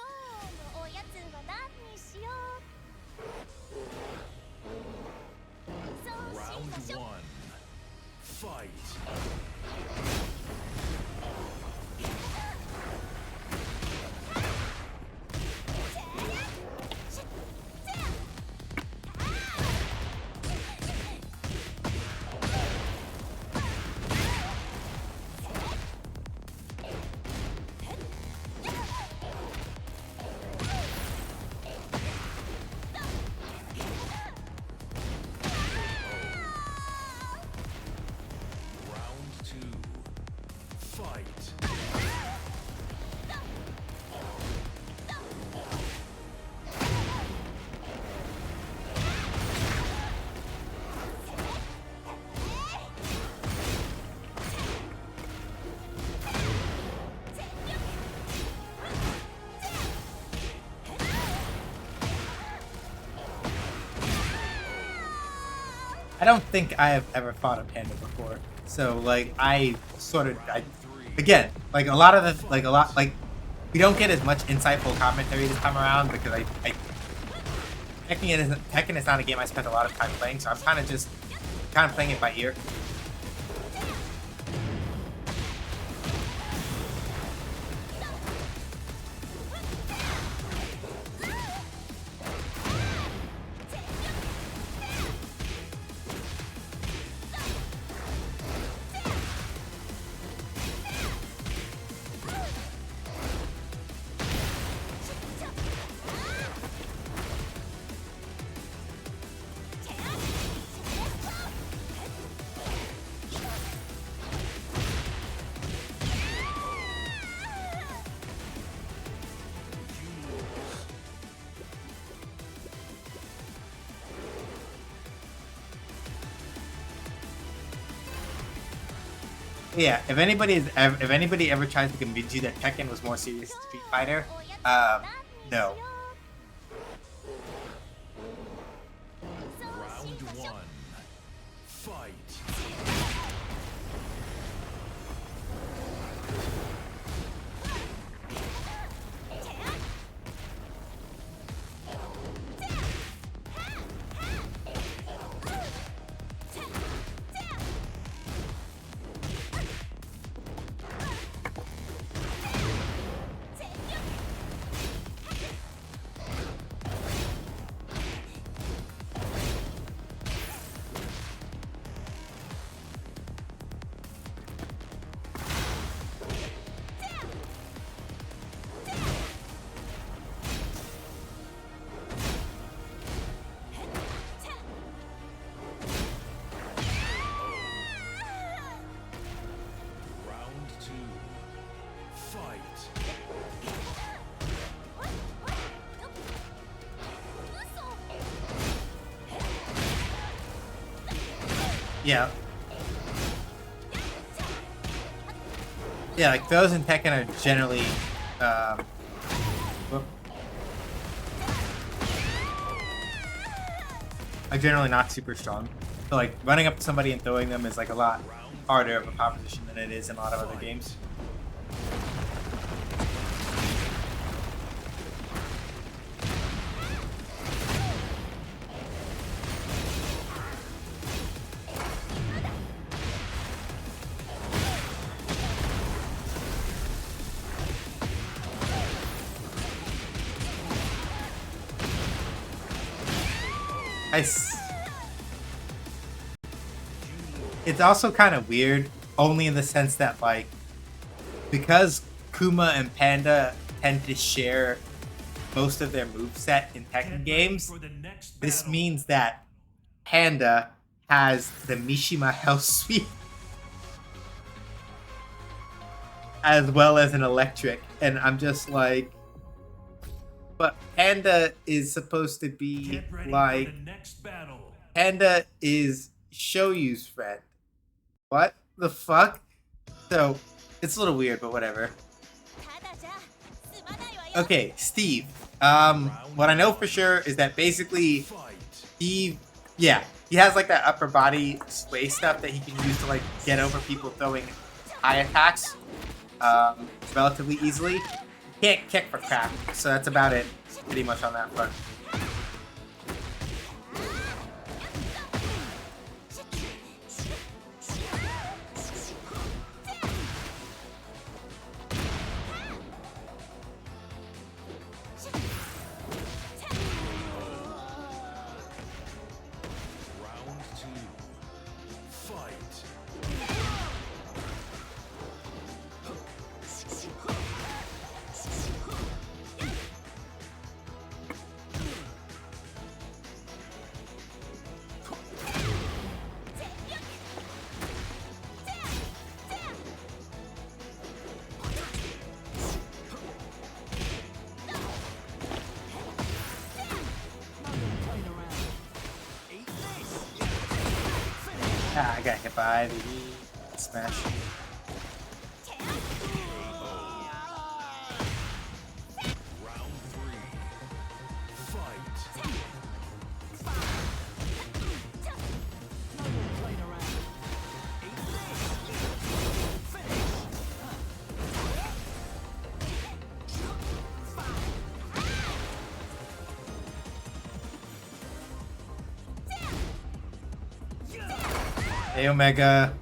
のおやつは何にしよう。そうし Round ましょう。 one. Fight. Round two. Fight. I don't think I have ever fought a panda before. So like again, like a lot of the we don't get as much insightful commentary this time around because Tekken is not a game I spent a lot of time playing, so I'm kind of playing it by ear. Yeah, if anybody ever tries to convince you that Tekken was more serious than Street Fighter, no. Round one. Fight. Fight. Yeah. Yeah, like those in Tekken are generally whoop. Are generally not super strong. So like running up to somebody and throwing them is like a lot harder of a proposition than it is in a lot of other games. It's also kind of weird, only in the sense that like because Kuma and Panda tend to share most of their moveset in Tekken games, this means that Panda has the Mishima Hell Sweep as well as an electric, and I'm just like, but Panda is supposed to be like, Panda is Shoyu's friend. What the fuck? So it's a little weird, but whatever. Okay, Steve. What I know for sure is that basically Steve, yeah, he has like that upper body sway stuff that he can use to like get over people throwing high attacks relatively easily. He can't kick for crap, so that's about it, pretty much on that front. Ah, I got hit by the smash. Hey, Omega.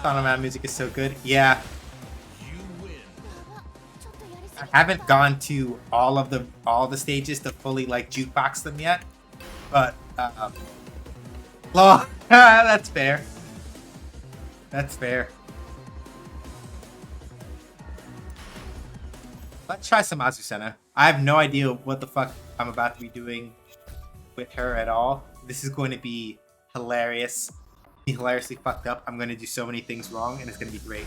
Sonoman music is so good. Yeah. I haven't gone to all the stages to fully like jukebox them yet, but well, that's fair. That's fair. Let's try some Azucena. I have no idea what the fuck I'm about to be doing with her at all. This is going to be hilarious. Be hilariously fucked up. I'm going to do so many things wrong, and it's going to be great.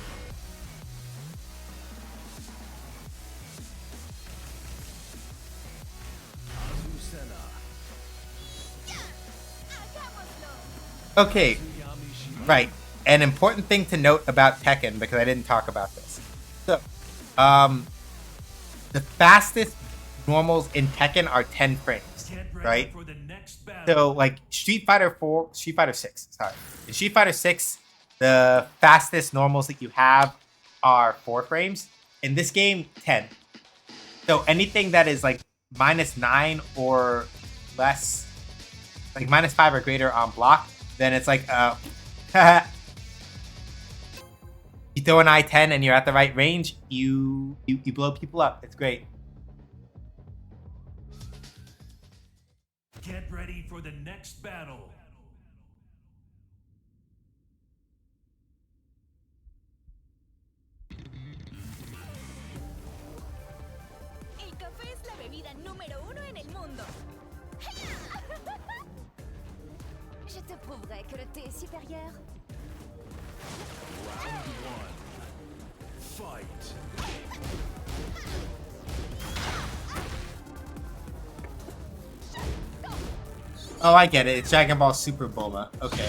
Okay, right. An important thing to note about Tekken, because I didn't talk about this. So, the fastest normals in Tekken are 10 frames, right? So, like Street Fighter 6, sorry. In Street Fighter 6, the fastest normals that you have are 4 frames. In this game, 10. So anything that is like -9 or less, like -5 or greater on block, then it's like, you throw an I-10 and you're at the right range, you blow people up. It's great. Get ready for the next battle. bebida número 1 en el mundo. Je te prouverai que le thé est supérieur. Round one. Fight. Oh, I get it. It's Dragon Ball Super Bulma. Okay.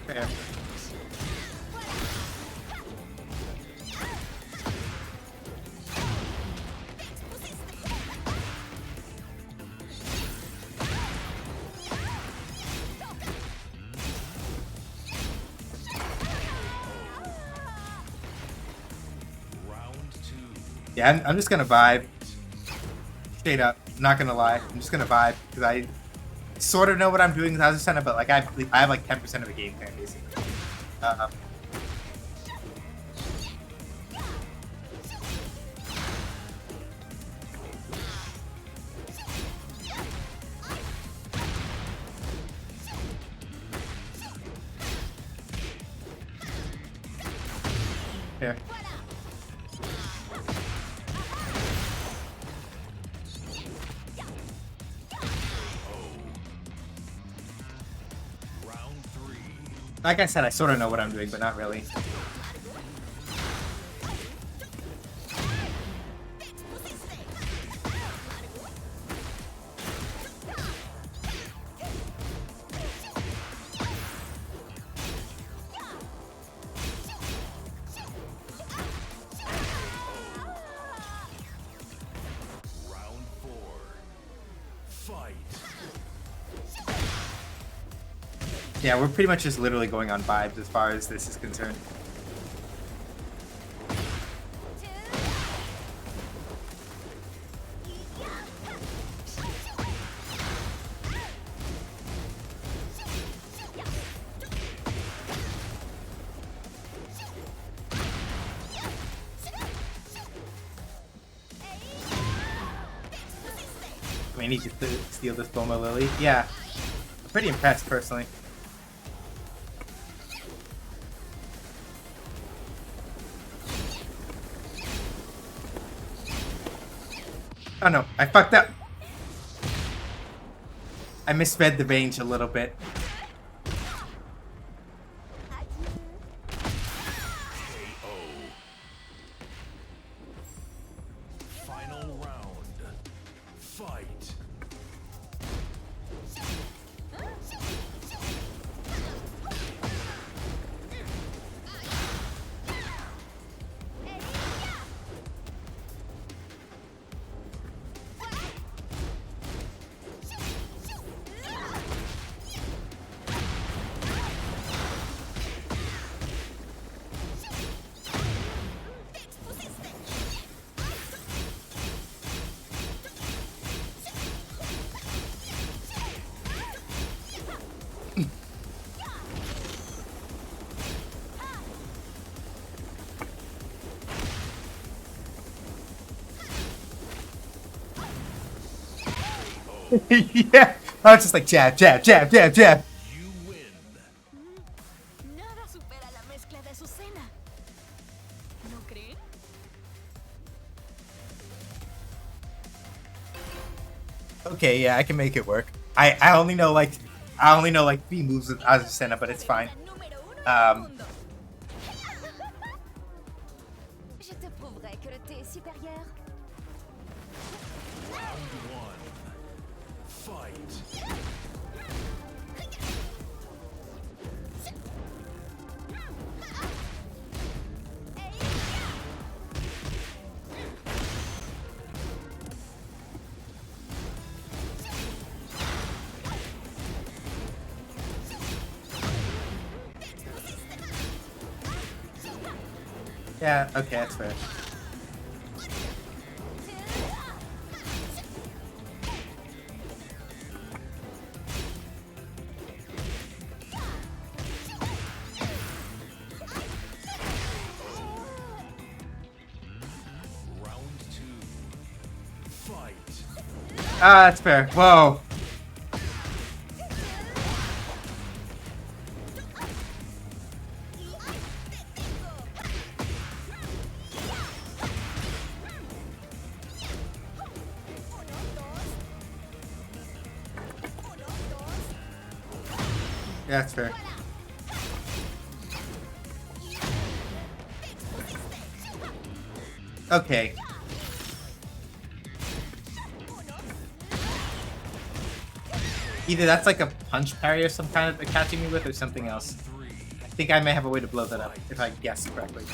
Fair. Round two. Yeah, I'm just gonna vibe. Straight up. I'm not gonna lie. I'm just gonna vibe because I sort of know what I'm doing with House of Senna, but like I have like 10% of the game plan basically. Here. Round three. Like I said, I sort of know what I'm doing, but not really. Round four. Fight. Yeah, we're pretty much just literally going on vibes as far as this is concerned. I mean, he could steal this Bulma Lily. Yeah, I'm pretty impressed personally. Oh no, I fucked up. I misread the range a little bit. KO. Final round. Fight. Yeah, I was just like jab, jab, jab, jab, jab. You win. Nada supera la mezcla de Azucena. ¿No creen? Okay, yeah, I can make it work. I only know like three moves with Azucena, but it's fine. Bebida número 1 en el Um, mundo. Je te prouverai que le thé est supérieur. Round one. Fight. Yeah, okay, that's fair. Round two. Fight. Ah, that's fair. Whoa. Yeah, that's fair. Okay. Either that's like a punch parry or some kind of they're catching me with, or something else. I think I may have a way to blow that up if I guess correctly.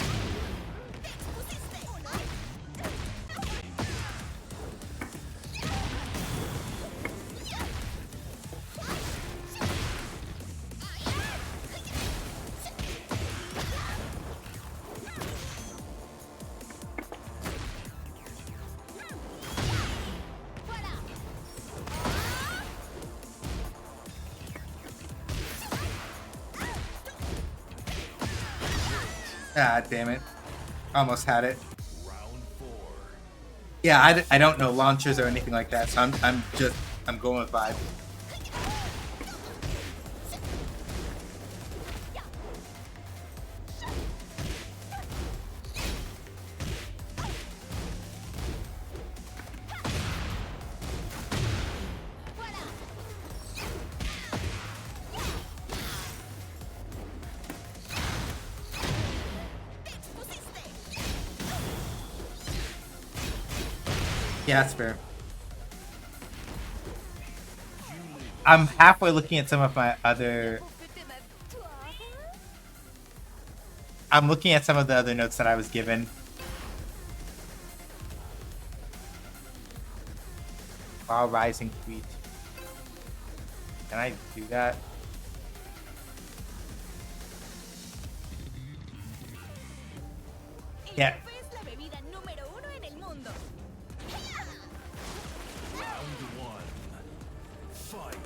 Ah, damn it. Almost had it. Round 4. Yeah, I don't know launchers or anything like that, so I'm going with vibe. Yeah, that's fair. I'm halfway looking at some of my other. I'm looking at some of the other notes that I was given. While rising tweet. Can I do that? Yeah. Es la bebida número 1 en el mundo. Round 1. Fight.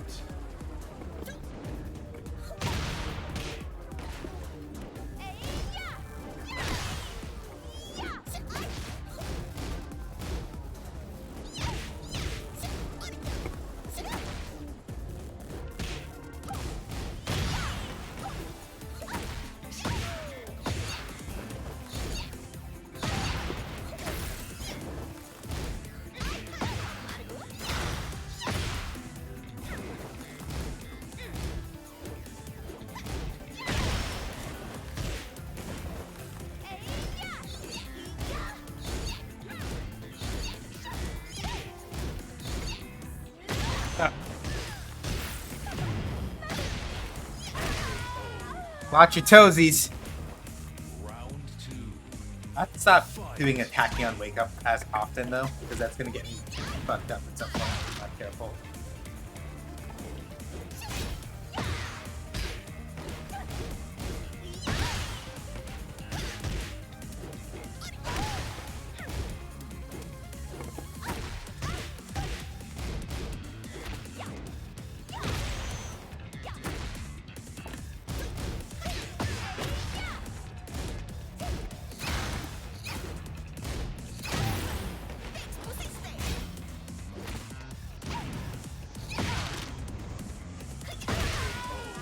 Watch your toesies. Round 2. I have to stop doing attacking on wake up as often though, because that's gonna get me fucked up at some point if I'm not careful.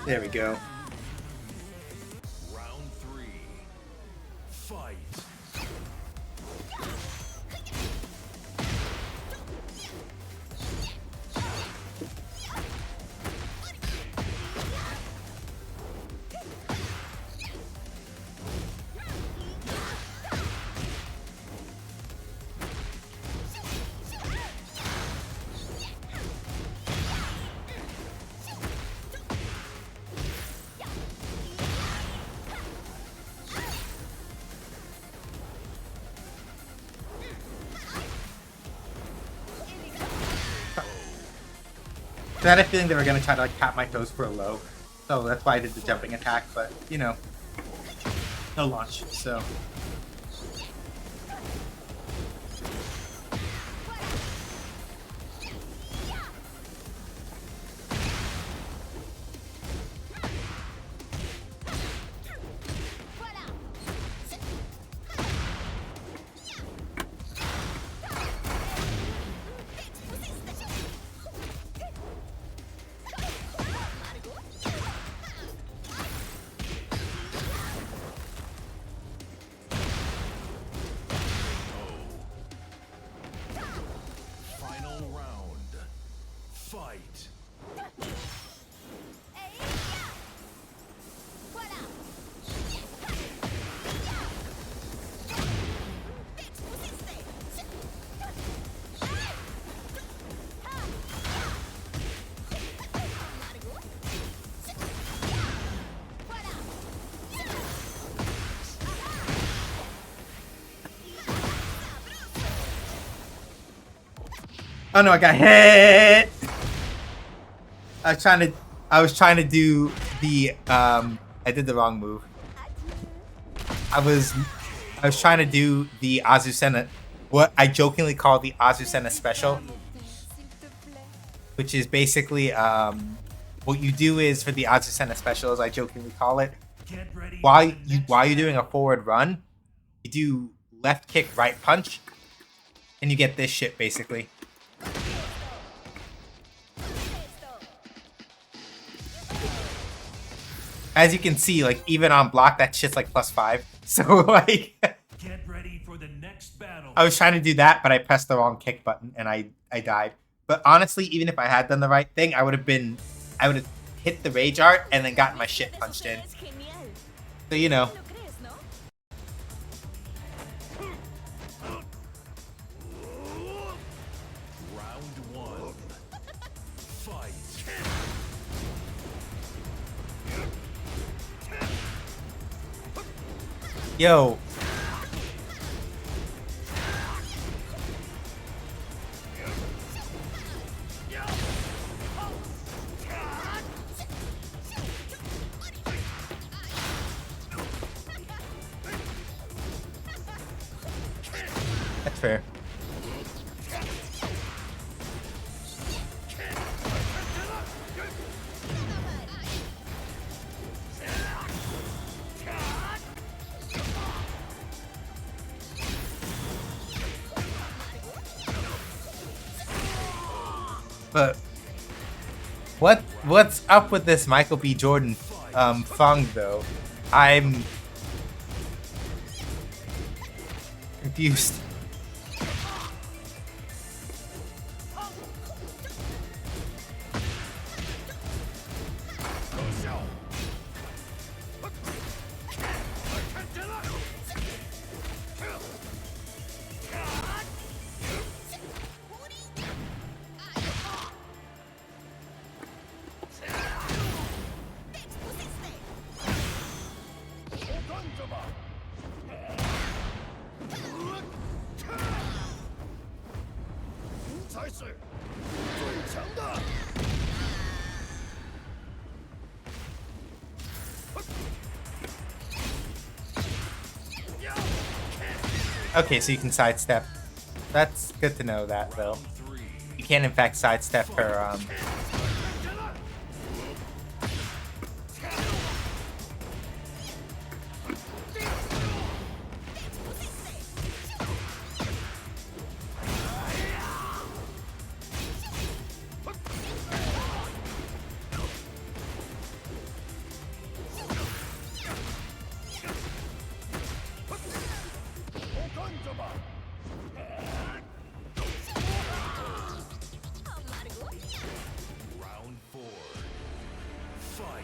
There we go. Round 3. Fight. So I had a feeling they were gonna try to like tap my toes for a low, so that's why I did the jumping attack. But you know, no launch. So Fight. Voilà. Te expusiste. Amargo. Voilà. Oh no, I got hit. I was trying to do the I did the wrong move. I was trying to do the Azucena, what I jokingly call the Azucena special, which is basically what you do is for the Azucena special, as I jokingly call it, Get ready. while you're doing a forward run, you do left kick, right punch, and you get this shit basically. As you can see, like even on block, that shit's like +5. So like, Get ready for the next battle. I was trying to do that, but I pressed the wrong kick button and I died. But honestly, even if I had done the right thing, I would have hit the rage art and then gotten my shit punched in. Es genial. So you know. ¿Lo crees, no? Round one. Fight. Yo. That's fair. But what's up with this Michael B. Jordan thong though? I'm confused. Okay, so you can sidestep. That's good to know that though. Three. You can in fact sidestep her Amargo. Round four. Fight.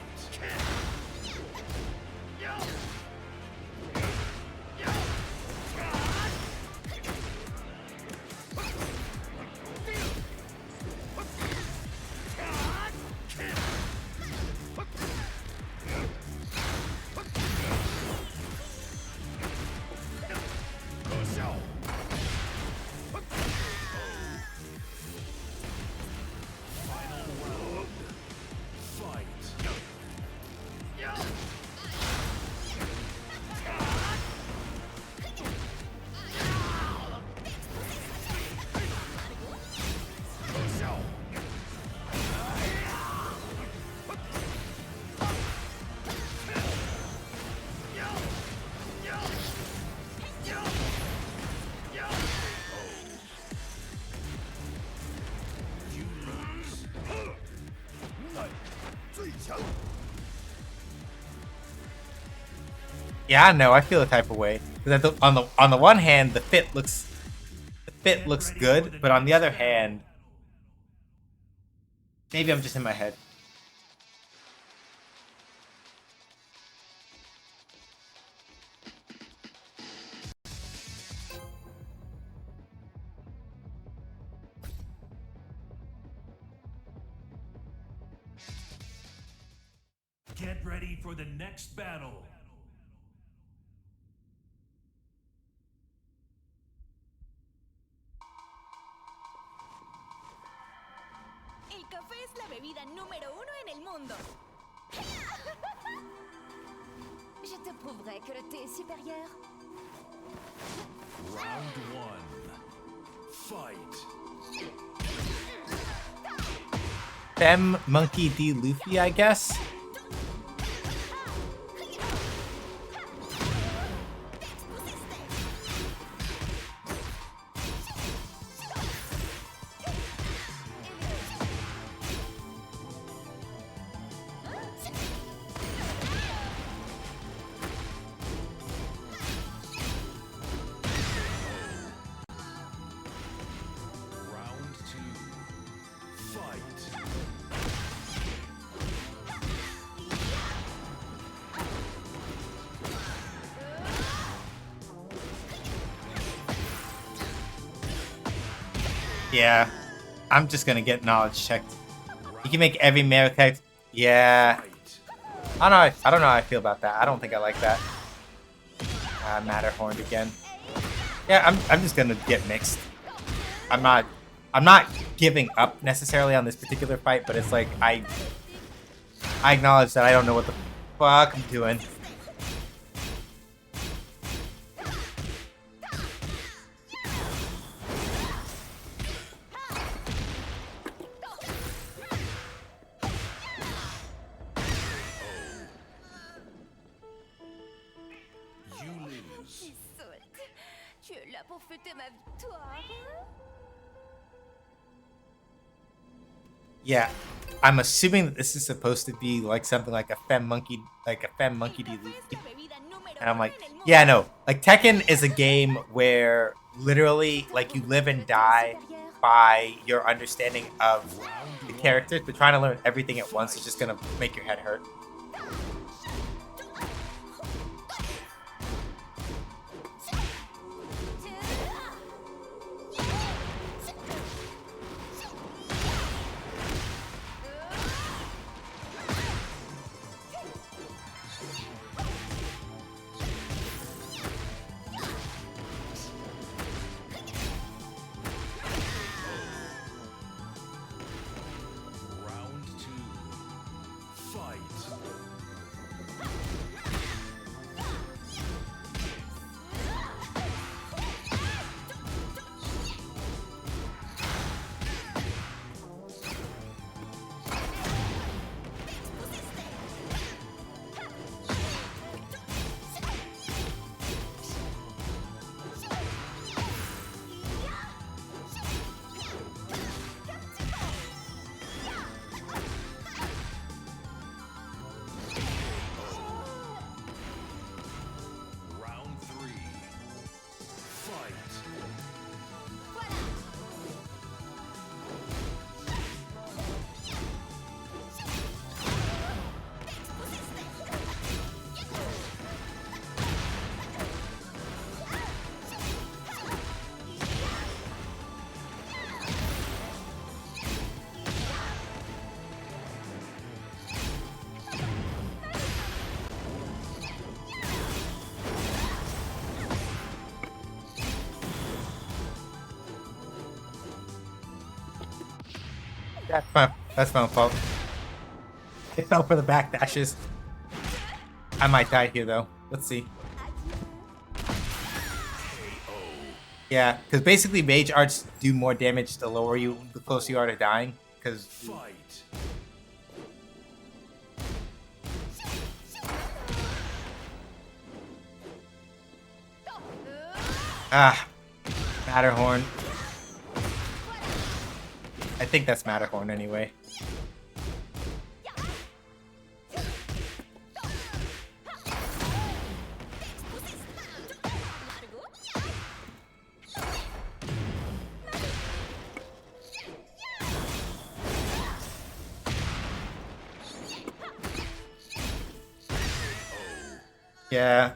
Final round. Fight. You lose. Yeah, I know. I feel a type of way. Because on the one hand, the fit looks good, but on the other hand, Maybe I'm just in my head. Get ready for the next battle. El café es la bebida número 1 en el mundo. Je te prouverai que le thé est supérieur. Round 1. Fight. Fem Monkey D Luffy, I guess. Round 2. Fight. Yeah, I'm just gonna get knowledge checked. You can make every male character. Yeah, Fight. I don't know how I feel about that. I don't think I like that. Matterhorn again. Yeah, I'm just gonna get mixed. I'm not giving up necessarily on this particular fight, but it's like I acknowledge that I don't know what the fuck I'm doing. You lose. Saute. Tu es là pour fêter ma victoire. Yeah, I'm assuming that this is supposed to be like something like a fem monkey D El café Luffy. es la bebida número And I'm 1 like, en el mundo. yeah, no. Like Tekken is a game where literally like you live and die by your understanding of the characters, but trying to learn everything at once is just gonna make your head hurt. Round 2. Fight. Round 3. Fight. That's my fault. It fell for the back dashes. I might die here though. Let's see. Yeah, because basically mage arts do more damage the lower you, the closer you are to dying. Because Fight. Matterhorn. I think that's Matterhorn anyway. Yeah.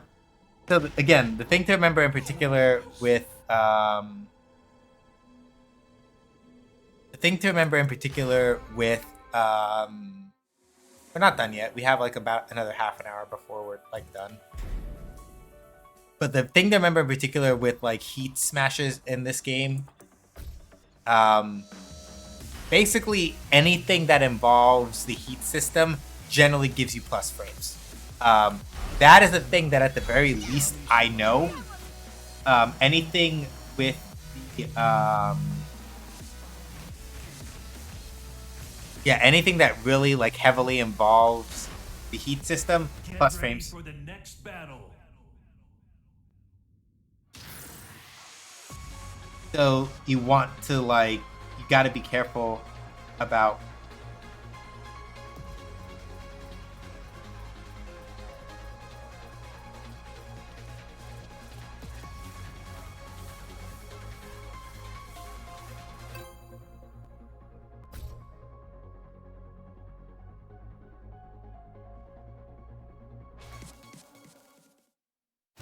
So again, the thing to remember in particular with we're not done yet. We have like about another half an hour before we're like done. But the thing to remember in particular with like heat smashes in this game, basically anything that involves the heat system generally gives you plus frames. That is a thing that at the very least I know. Anything with the anything that really like heavily involves the heat system, Get plus ready frames. for the next battle. So you want to like, you got to be careful about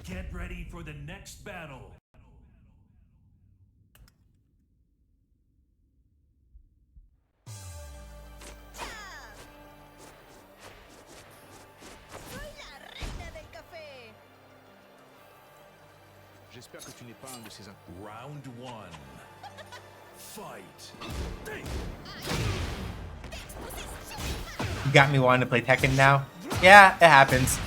Get ready for the next battle. Soy la reina del café. J'espère que tu n'es pas un de ces Round one. Fight. you got me wanting to play Tekken now. Yeah, it happens.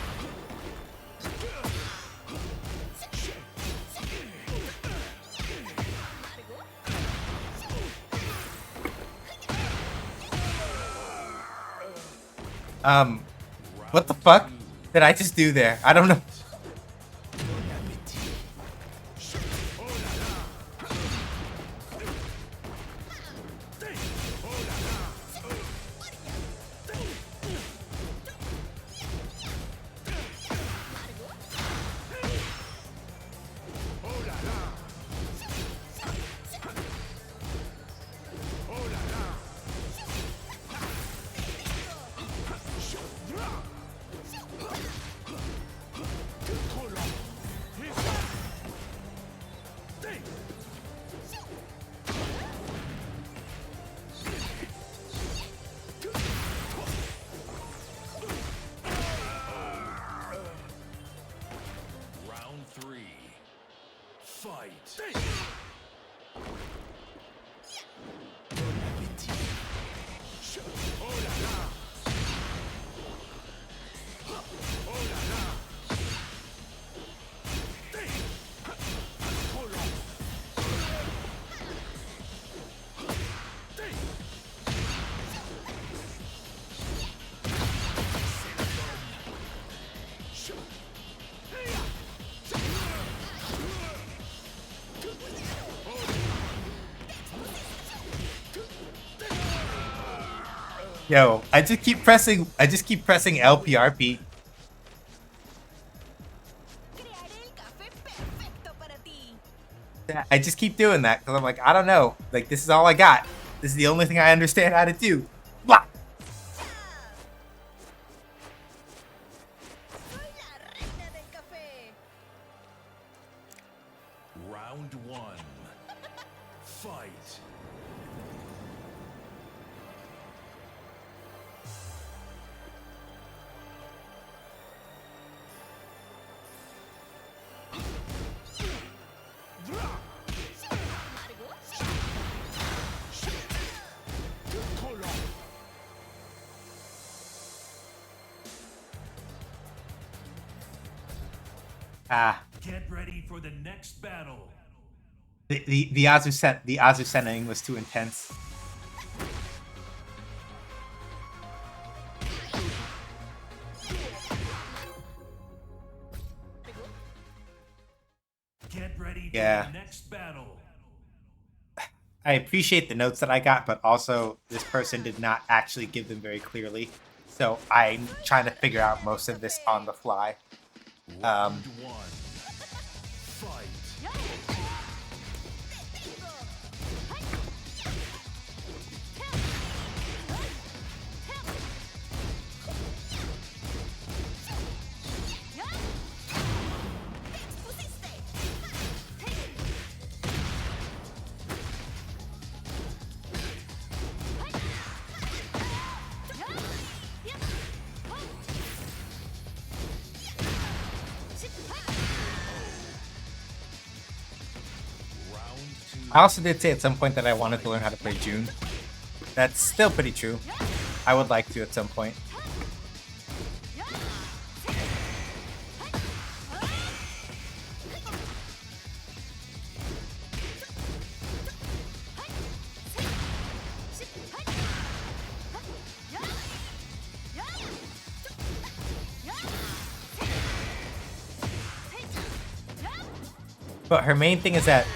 What the fuck did I just do there? I don't know. Round three. Fight. Yo, I just keep pressing LPRP. Crearé el café perfecto para ti. I just keep doing that because I'm like, I don't know. Like, this is all I got. This is the only thing I understand how to do. Blah. Soy la reina del café. Round one. Fight. Get ready for the next battle. The Azusening was too intense. Get ready for Yeah. the next battle. I appreciate the notes that I got, but also this person did not actually give them very clearly. So I'm trying to figure out most of this on the fly. Round one. Fight. I also did say at some point that I wanted to learn how to play June. That's still pretty true. I would like to at some point. But her main thing is that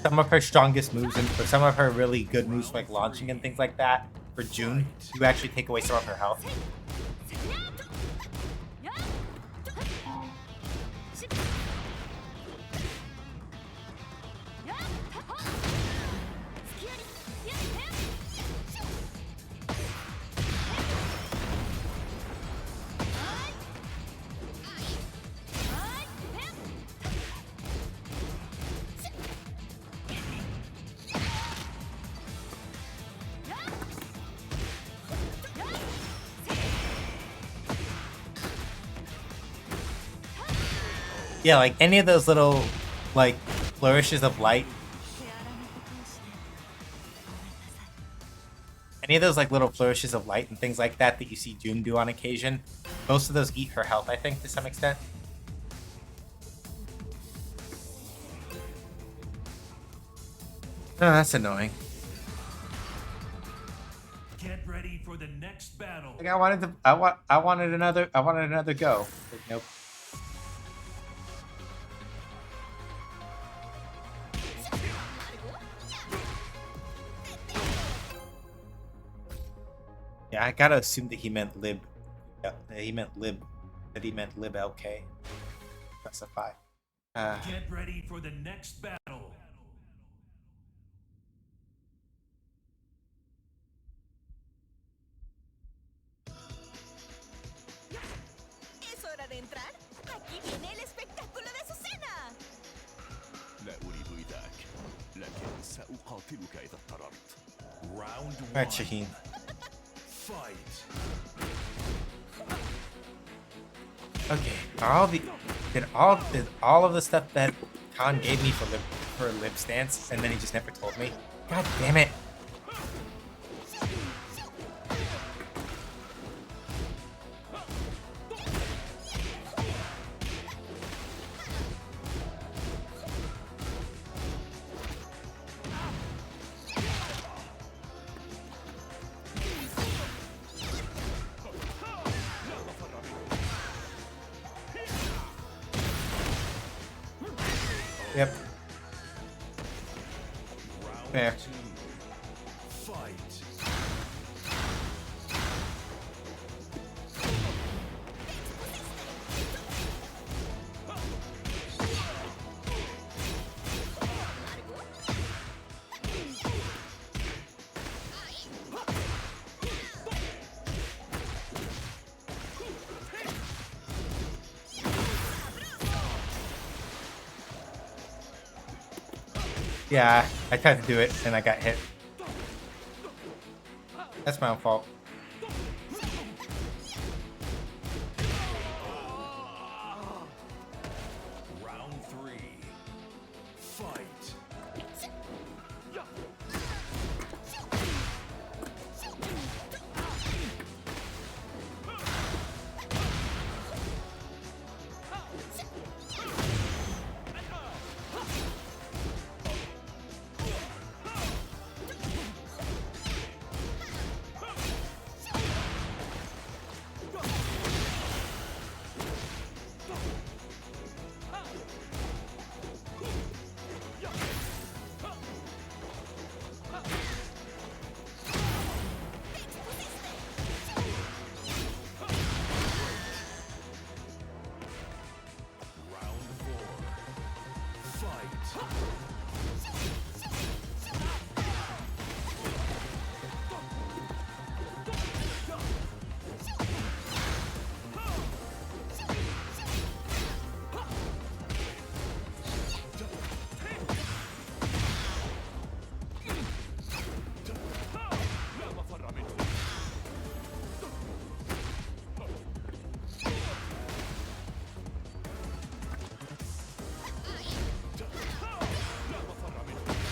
some of her strongest moves and for some of her really good moves like launching and things like that for June, you actually take away some of her health. Yeah, like any of those little like flourishes of light. Any of those like little flourishes of light and things like that that you see June do on occasion, most of those eat her health, I think, to some extent. Oh, that's annoying. Get ready for the next battle. Like I wanted another go. Like, nope. Yeah, I gotta assume that he meant lib. Yeah, that he meant lib. That he meant lib LK. Specify. Get ready for the next battle. Es hora de entrar. Aquí viene el espectáculo de Azucena. لا أريد ذاك، لكن سأقاتلك إذا اضطررت. Round Alright, 1. Shaheen. Fight. Okay. Did all of the stuff that Khan gave me for lib stance, and then he just never told me? God damn it! Yep. Fair. Fight. Yeah, I tried to do it and I got hit. That's my own fault. Round 3. Fight. Round 4. Fight. لا مفر منه. لا مفر منه.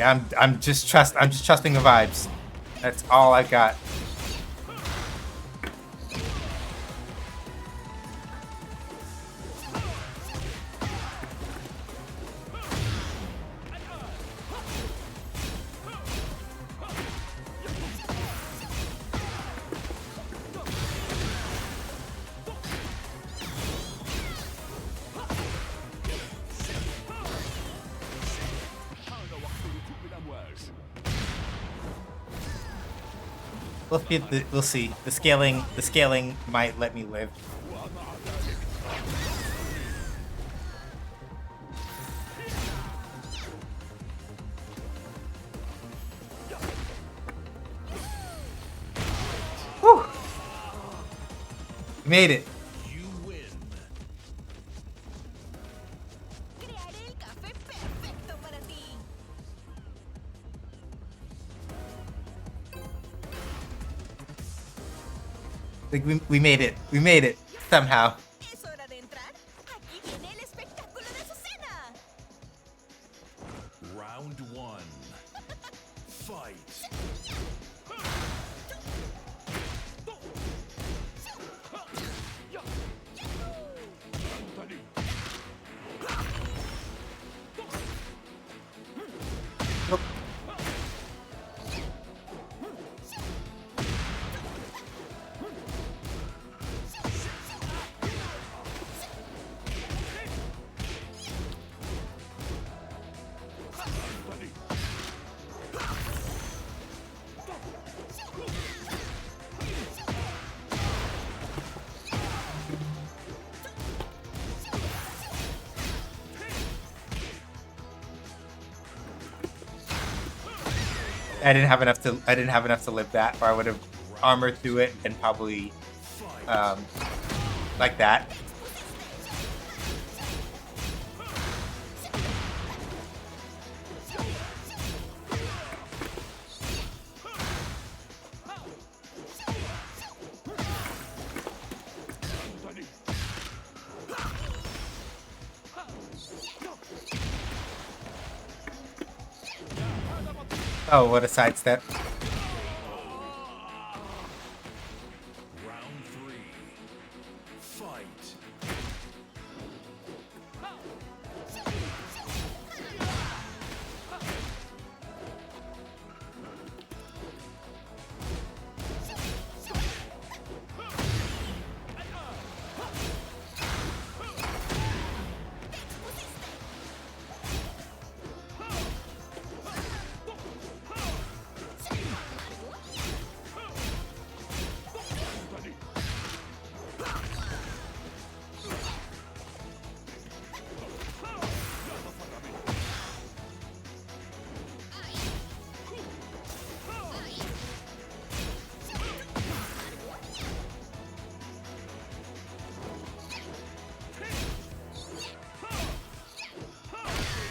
Yeah, I'm just trusting the vibes. That's all I got. حان وقت ركوب الأمواج. We'll see. The scaling might let me live. ومع ذلك Whew. We made it. you win. Crearé el café perfecto para ti. Like we made it. We made it somehow. Es hora de entrar. Aquí viene el espectáculo de su cena. Round one. Fight. أنتني. أنتني. I didn't have enough to live that, or I would have armored through it and probably like that. أنتني. Oh, what a sidestep. Round three. Fight.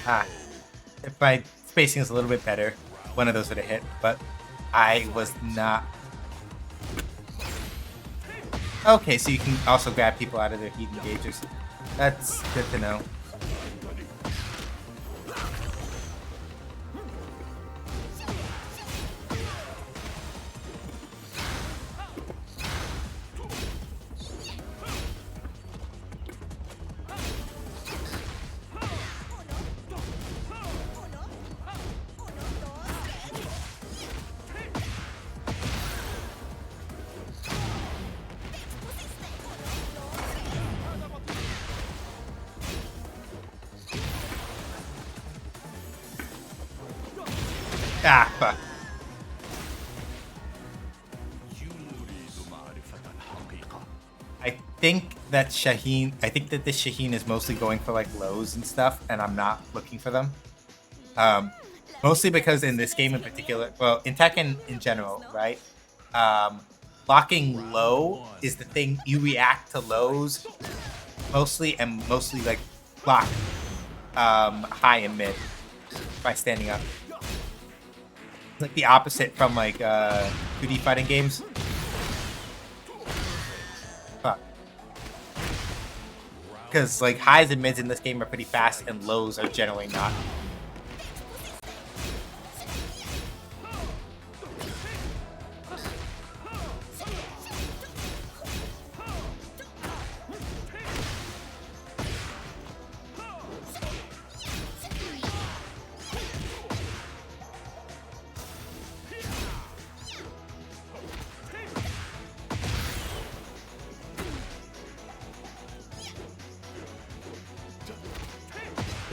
Ah, if my spacing is a little bit better, one of those would have hit, but I was not. Okay, so you can also grab people out of their heat engagers. That's good to know. Ah, fuck. أريد معرفة الحقيقة. I think that this Shaheen is mostly going for like lows and stuff, and I'm not looking for them. Mostly because in this game in particular, well, in Tekken in general, right? Blocking low is the thing. You react to lows mostly, and mostly like block high and mid by standing up. Like the opposite from like 2D fighting games. Fuck. Because like highs and mids in this game are pretty fast, and lows are generally not.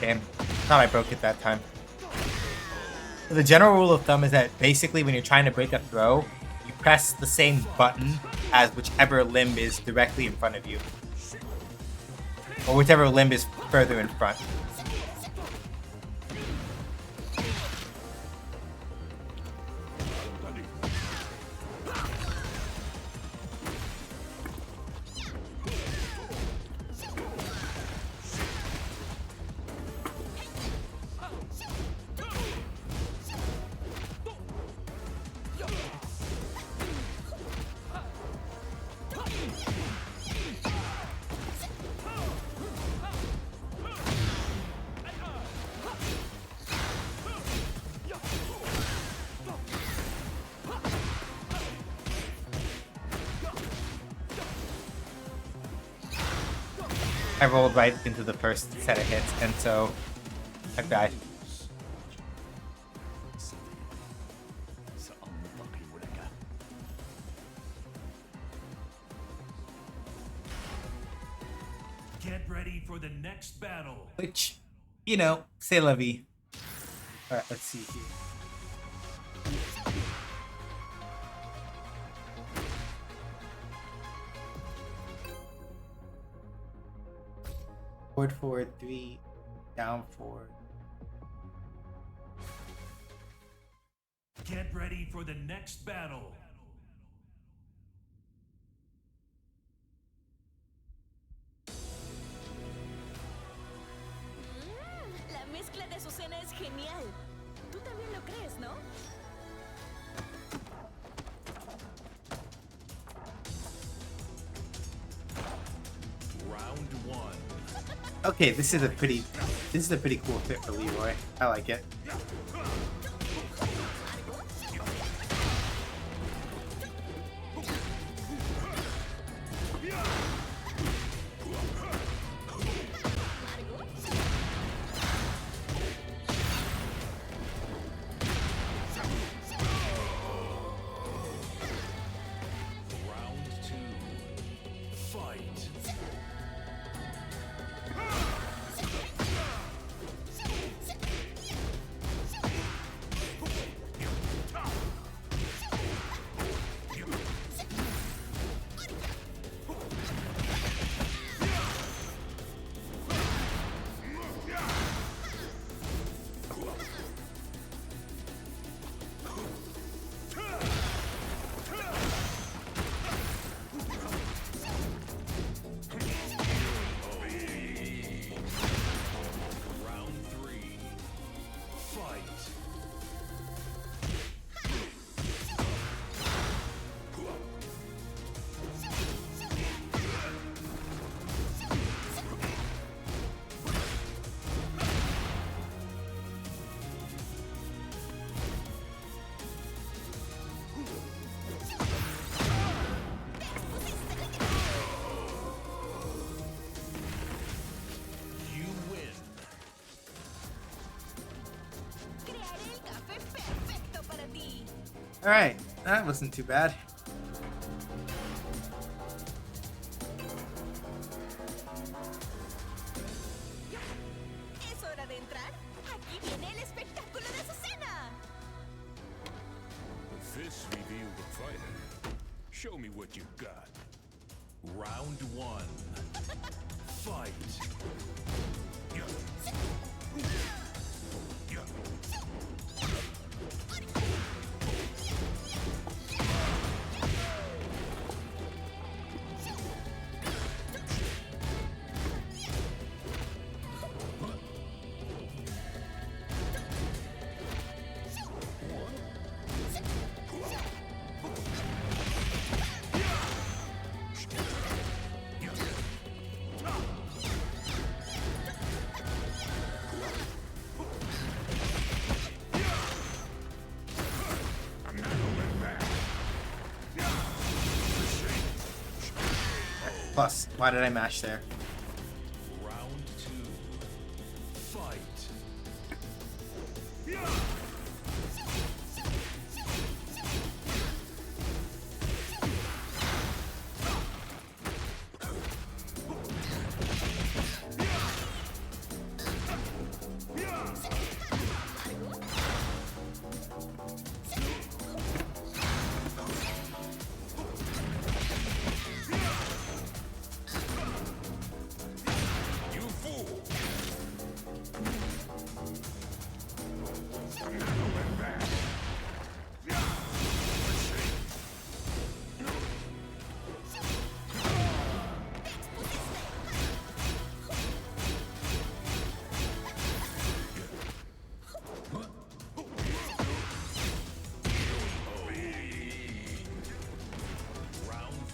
Damn. Thought I broke it that time. The general rule of thumb is that basically when you're trying to break a throw, you press the same button as whichever limb is directly in front of you. Or whichever limb is further in front. I rolled right into the first set of hits, and so I died. Sa pakiwala. Get ready for the next battle. Which, you know, c'est la vie. Alright, let's see here. Forward, 3, down 4. Get ready for the next battle. La mezcla de Azucena es genial. Tú también lo crees, ¿no? Round 1. Okay, this is a pretty cool fit for Leroy. I like it. Round 2. Fight. Round 3. Fight. You win. Crearé el café perfecto para ti. Alright, that wasn't too bad. ¿Es hora de entrar? Aquí viene el espectáculo de Azucena. This reveal the fighter. Show me what you got. Round 1. Fight. Plus, why did I mash there? Round 2. Fight.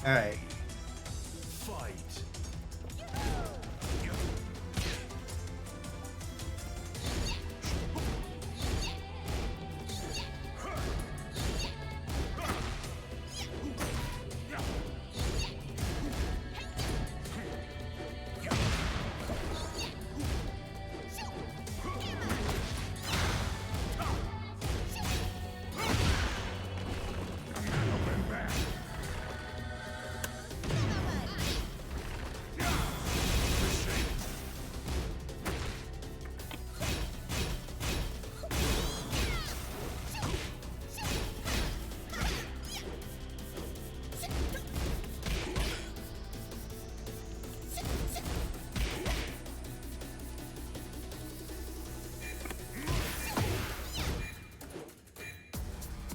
All right. Fight.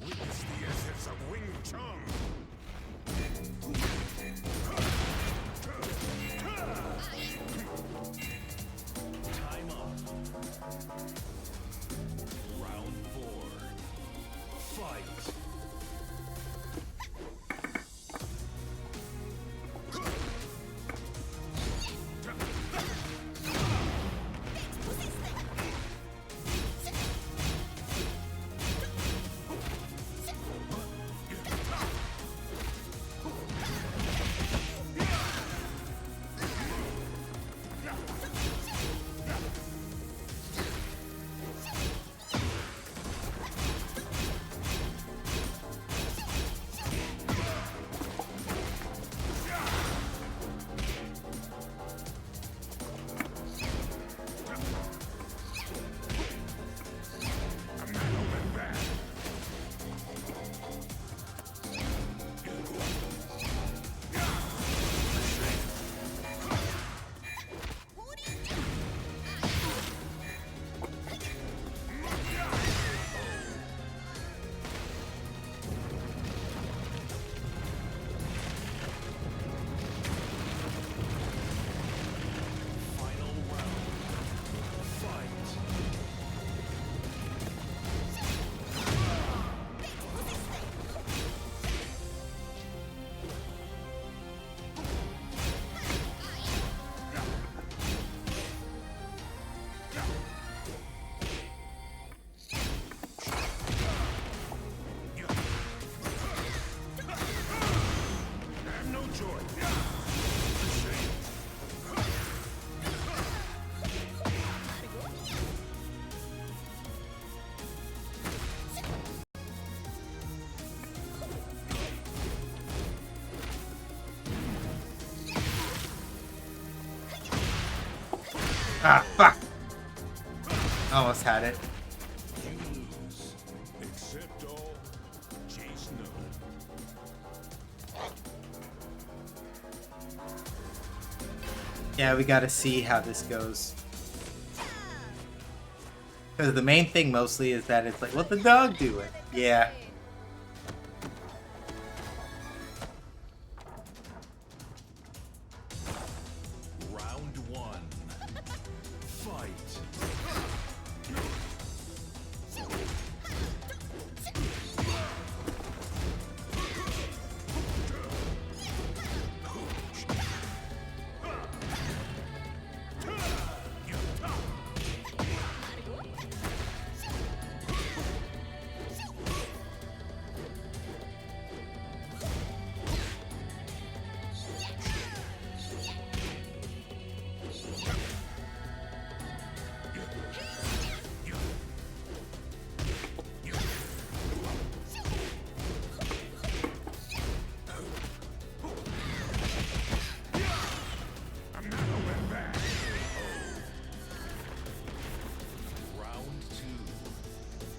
Witness the essence of Wing Chun. Time up. Round 4. Fight. Final round. Fight. Have no choice. Ah, fuck. Almost had it. Use. Accept all. Chase none. Yeah, we gotta see how this goes. Because the main thing mostly is that it's like, what the dog doing? Yeah. Round 1. Fight. I'm not holding back. Round 2.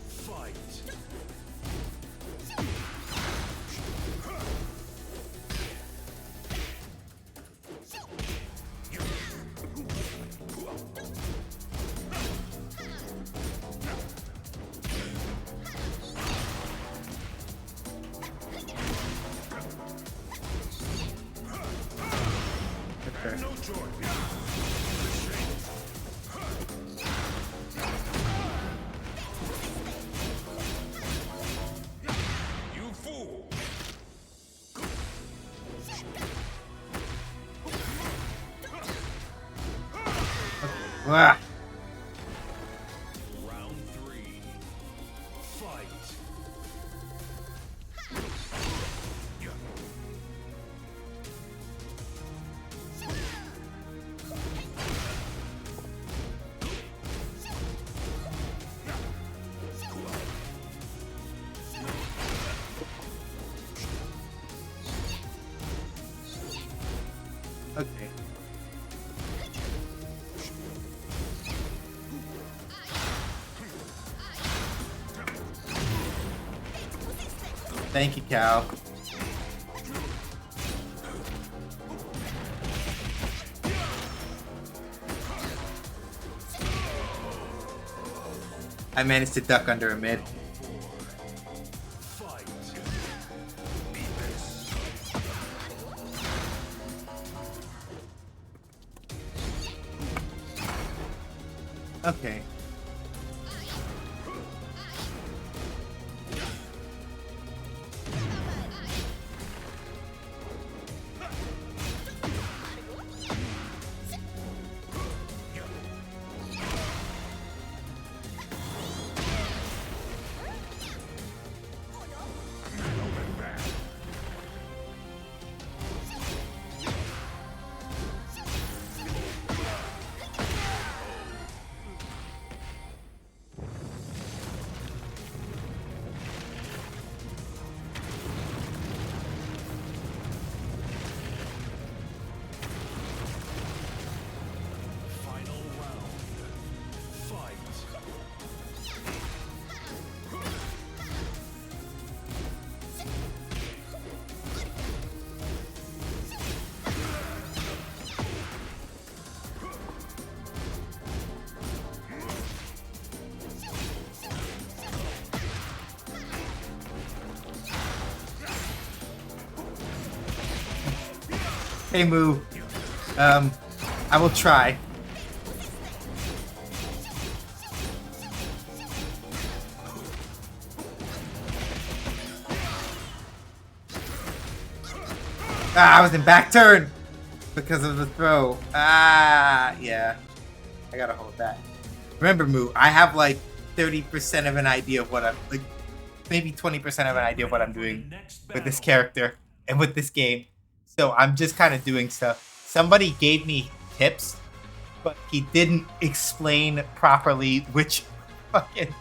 Fight. Okay. No choice. You fool. Ah. Round 3. Fight. Okay. Thank you, Cal. I managed to duck under a mid. Fight. Okay. Final round. Fight. Hey, Moo. I will try. Ah, I was in back turn because of the throw. Ah, yeah. I gotta hold that. Remember, Moo, I have like 30% of an idea of what I'm like, maybe 20% of an idea of what I'm doing with this character and with this game. So I'm just kind of doing stuff. Somebody gave me tips, but he didn't explain properly which fucking.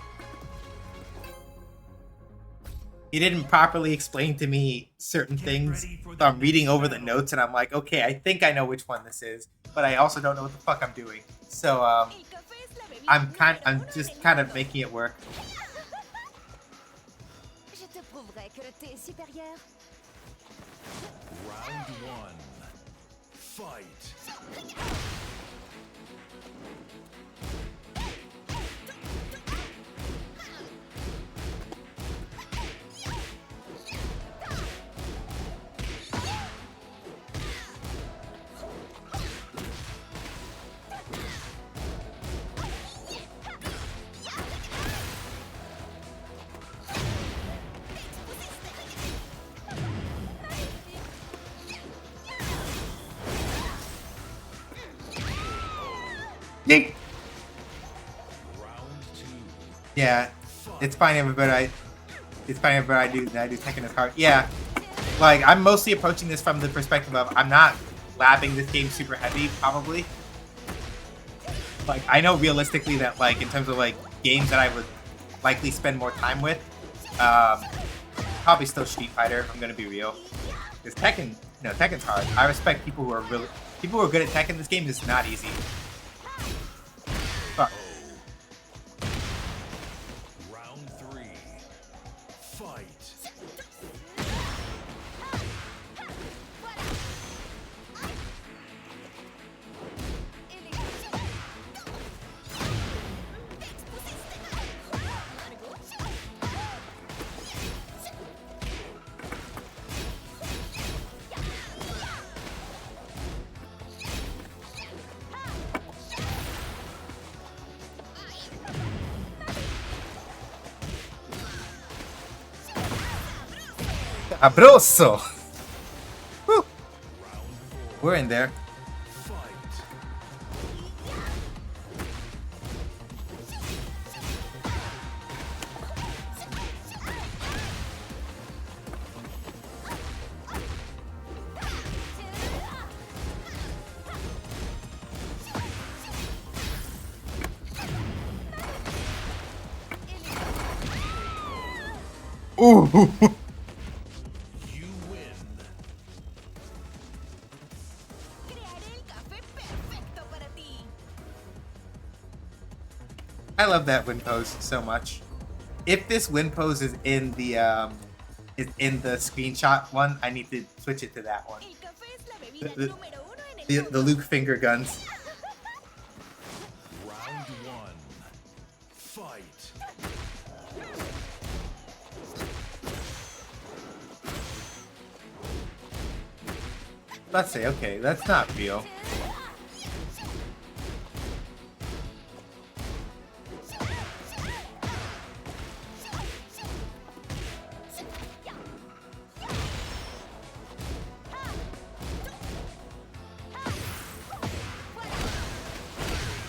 He didn't properly explain to me certain things. So I'm reading over the notes and I'm like, okay, I think I know which one this is, but I also don't know what the fuck I'm doing. So El café es la bebida I'm número just uno kind del of mundo. making it work. Je te prouverai que le thé est supérieur. Round 1. Fight. Yeet. Round 2. Yeah, it's fine everybody. It's fine everybody. I do Tekken as hard. Yeah, like I'm mostly approaching this from the perspective of I'm not labbing this game super heavy, probably. Like I know realistically that like in terms of like games that I would likely spend more time with, probably still Street Fighter. I'm gonna be real. Because Tekken, Tekken's hard. I respect people who are good at Tekken. This game is not easy. Fuck. Round 3. Fight. Abroso! Woo. We're in there. Fight. Ooh. You win. Crearé el café perfecto para ti. I love that win pose so much. If this win pose is in the screenshot one, I need to switch it to that one. El café es la bebida The, número uno en el the, mundo. the Luke finger guns. Round one. Fight. Let's say, okay, that's not real.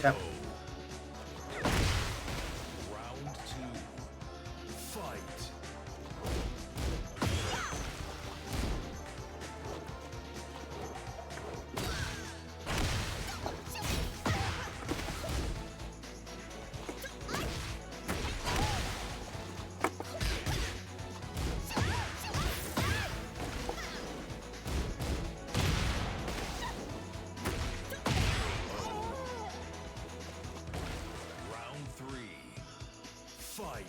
Yep. Round two. Fight. Round three. Fight.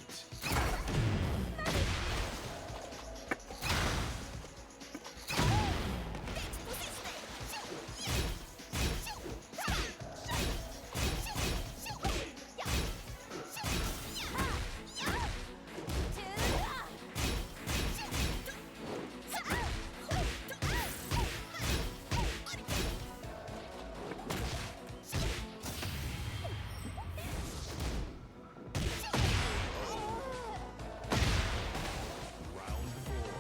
Round four.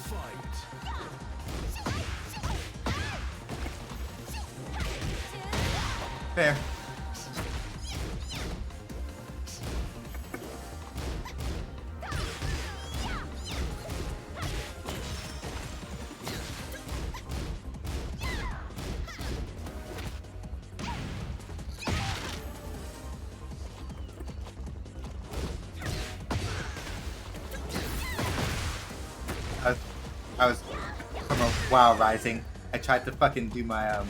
Fight. Fair. I was from a WoW Rising. I tried to fucking do my Final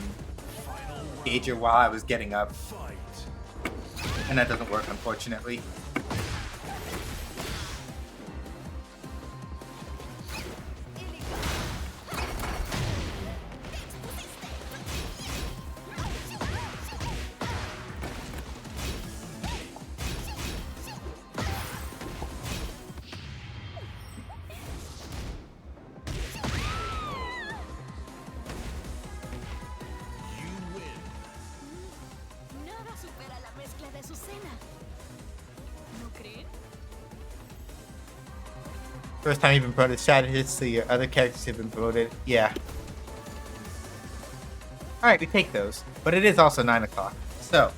round. gager while I was getting up, Fight. and that doesn't work, unfortunately. You win. Nada supera la mezcla de su cena. ¿No creen? First time you've been promoted, shout hits to your other characters have been promoted. Yeah. Alright, we take those. But it is also 9 o'clock. So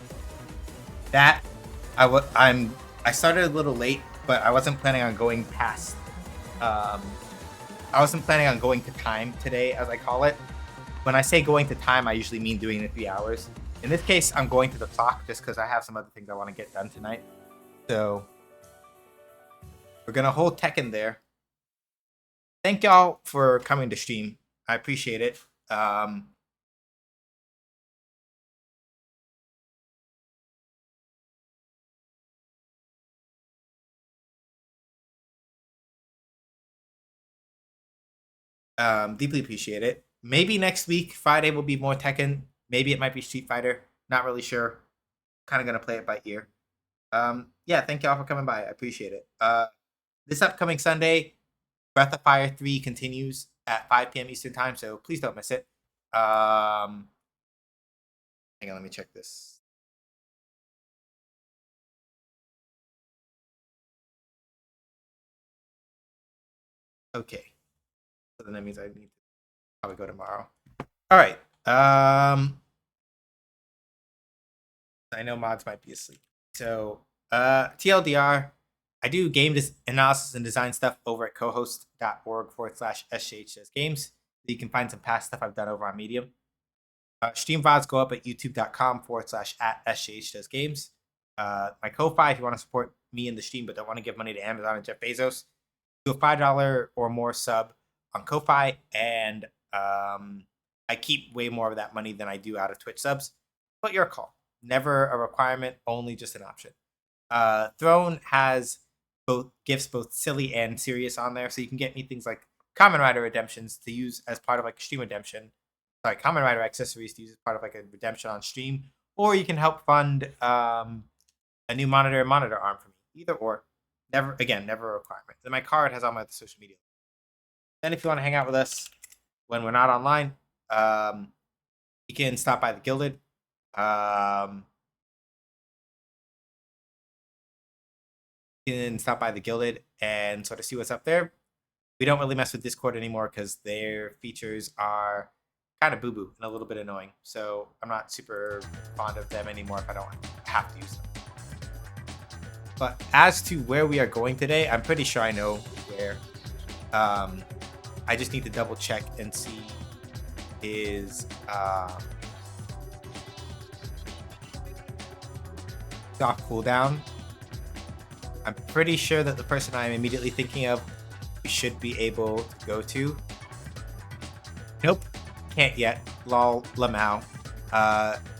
that I started a little late, but I wasn't planning on going past I wasn't planning on going to time today, as I call it. When I say going to time, I usually mean doing the 3 hours. In this case, I'm going to the clock just because I have some other things I want to get done tonight. So we're gonna hold Tekken there. Thank y'all for coming to stream. I appreciate it. Deeply appreciate it. Maybe next week, Friday will be more Tekken. Maybe it might be Street Fighter. Not really sure. Kind of gonna play it by ear. Yeah, thank y'all for coming by. I appreciate it. This upcoming Sunday, Breath of Fire 3 continues at 5 p.m. Eastern Time, so please don't miss it. Hang on, let me check this. Okay. So then that means I need to probably go tomorrow. All right. I know mods might be asleep. So, TLDR, I do game analysis and design stuff over at cohost.org/SJHSgames. You can find some past stuff I've done over on Medium. Stream VODs go up at youtube.com/SJHSgames. My Ko-Fi, if you want to support me in the stream but don't want to give money to Amazon and Jeff Bezos, do a $5 or more sub on Ko-Fi, and I keep way more of that money than I do out of Twitch subs. But your call. Never a requirement, only just an option. Throne has both gifts, both silly and serious on there, so you can get me things like Common Rider redemptions to use as part of like stream redemption. Sorry, Common Rider accessories to use as part of like a redemption on stream, or you can help fund a new monitor arm for me. Either or. Never a requirement. Then my card has all my other social media. Then if you want to hang out with us when we're not online, you can stop by the Gilded. You can stop by the Gilded and sort of see what's up there. We don't really mess with Discord anymore because their features are kind of boo-boo and a little bit annoying. So I'm not super fond of them anymore if I don't have to use them. But as to where we are going today, I'm pretty sure I know where. I just need to double check and see is off cooldown. I'm pretty sure that the person I'm immediately thinking of we should be able to go to. Nope, can't yet. Lol, Lamau.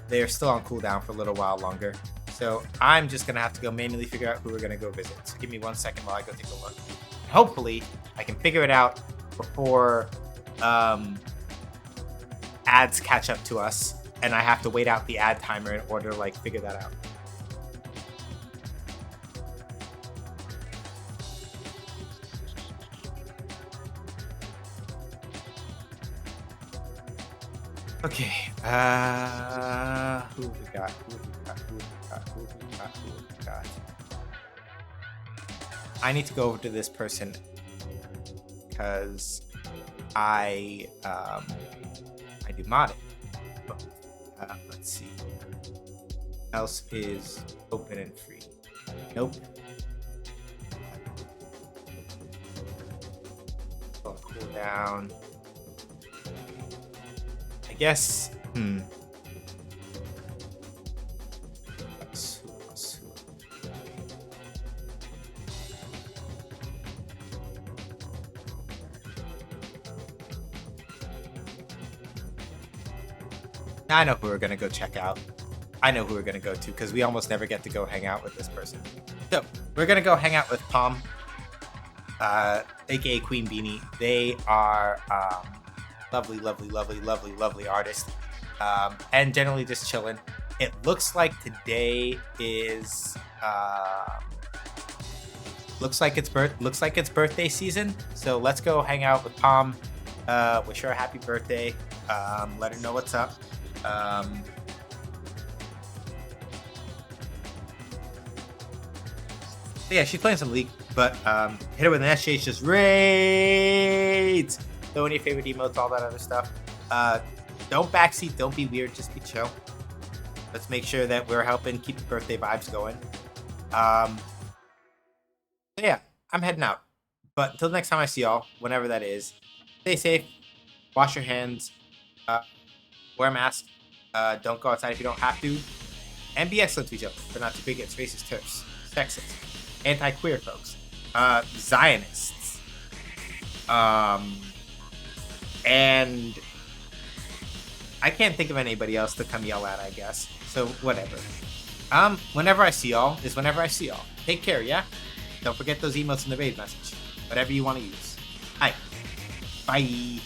They're still on cooldown for a little while longer. So I'm just going to have to go manually figure out who we're going to go visit. So give me 1 second while I go take a look. Hopefully, I can figure it out before ads catch up to us. And I have to wait out the ad timer in order to like figure that out. Okay, who we got? I need to go over to this person because I do modding. Let's see. Else is open and free. Nope. I'll cool down. I guess. I know who we're gonna go check out. I know who we're gonna go to because we almost never get to go hang out with this person. So we're gonna go hang out with Palm, aka Queen Beanie. They are lovely artists, and generally just chilling. It looks like today is looks like it's birthday season. So let's go hang out with Palm. Wish her a happy birthday. Let her know what's up. Yeah, she's playing some League, but hit her with an SGH, just raids. Throw in your favorite emotes, all that other stuff. Don't backseat, don't be weird, just be chill. Let's make sure that we're helping keep the birthday vibes going. So yeah, I'm heading out. But until next time I see y'all, whenever that is, stay safe, wash your hands, wear a mask, don't go outside if you don't have to, and be excellent to each other, but not too bigots, racist, terps, sexists, anti-queer folks, Zionists, and I can't think of anybody else to come yell at, I guess. So whatever. Whenever I see y'all is whenever I see y'all. Take care, yeah? Don't forget those emotes in the raid message. Whatever you want to use. Hi. Bye.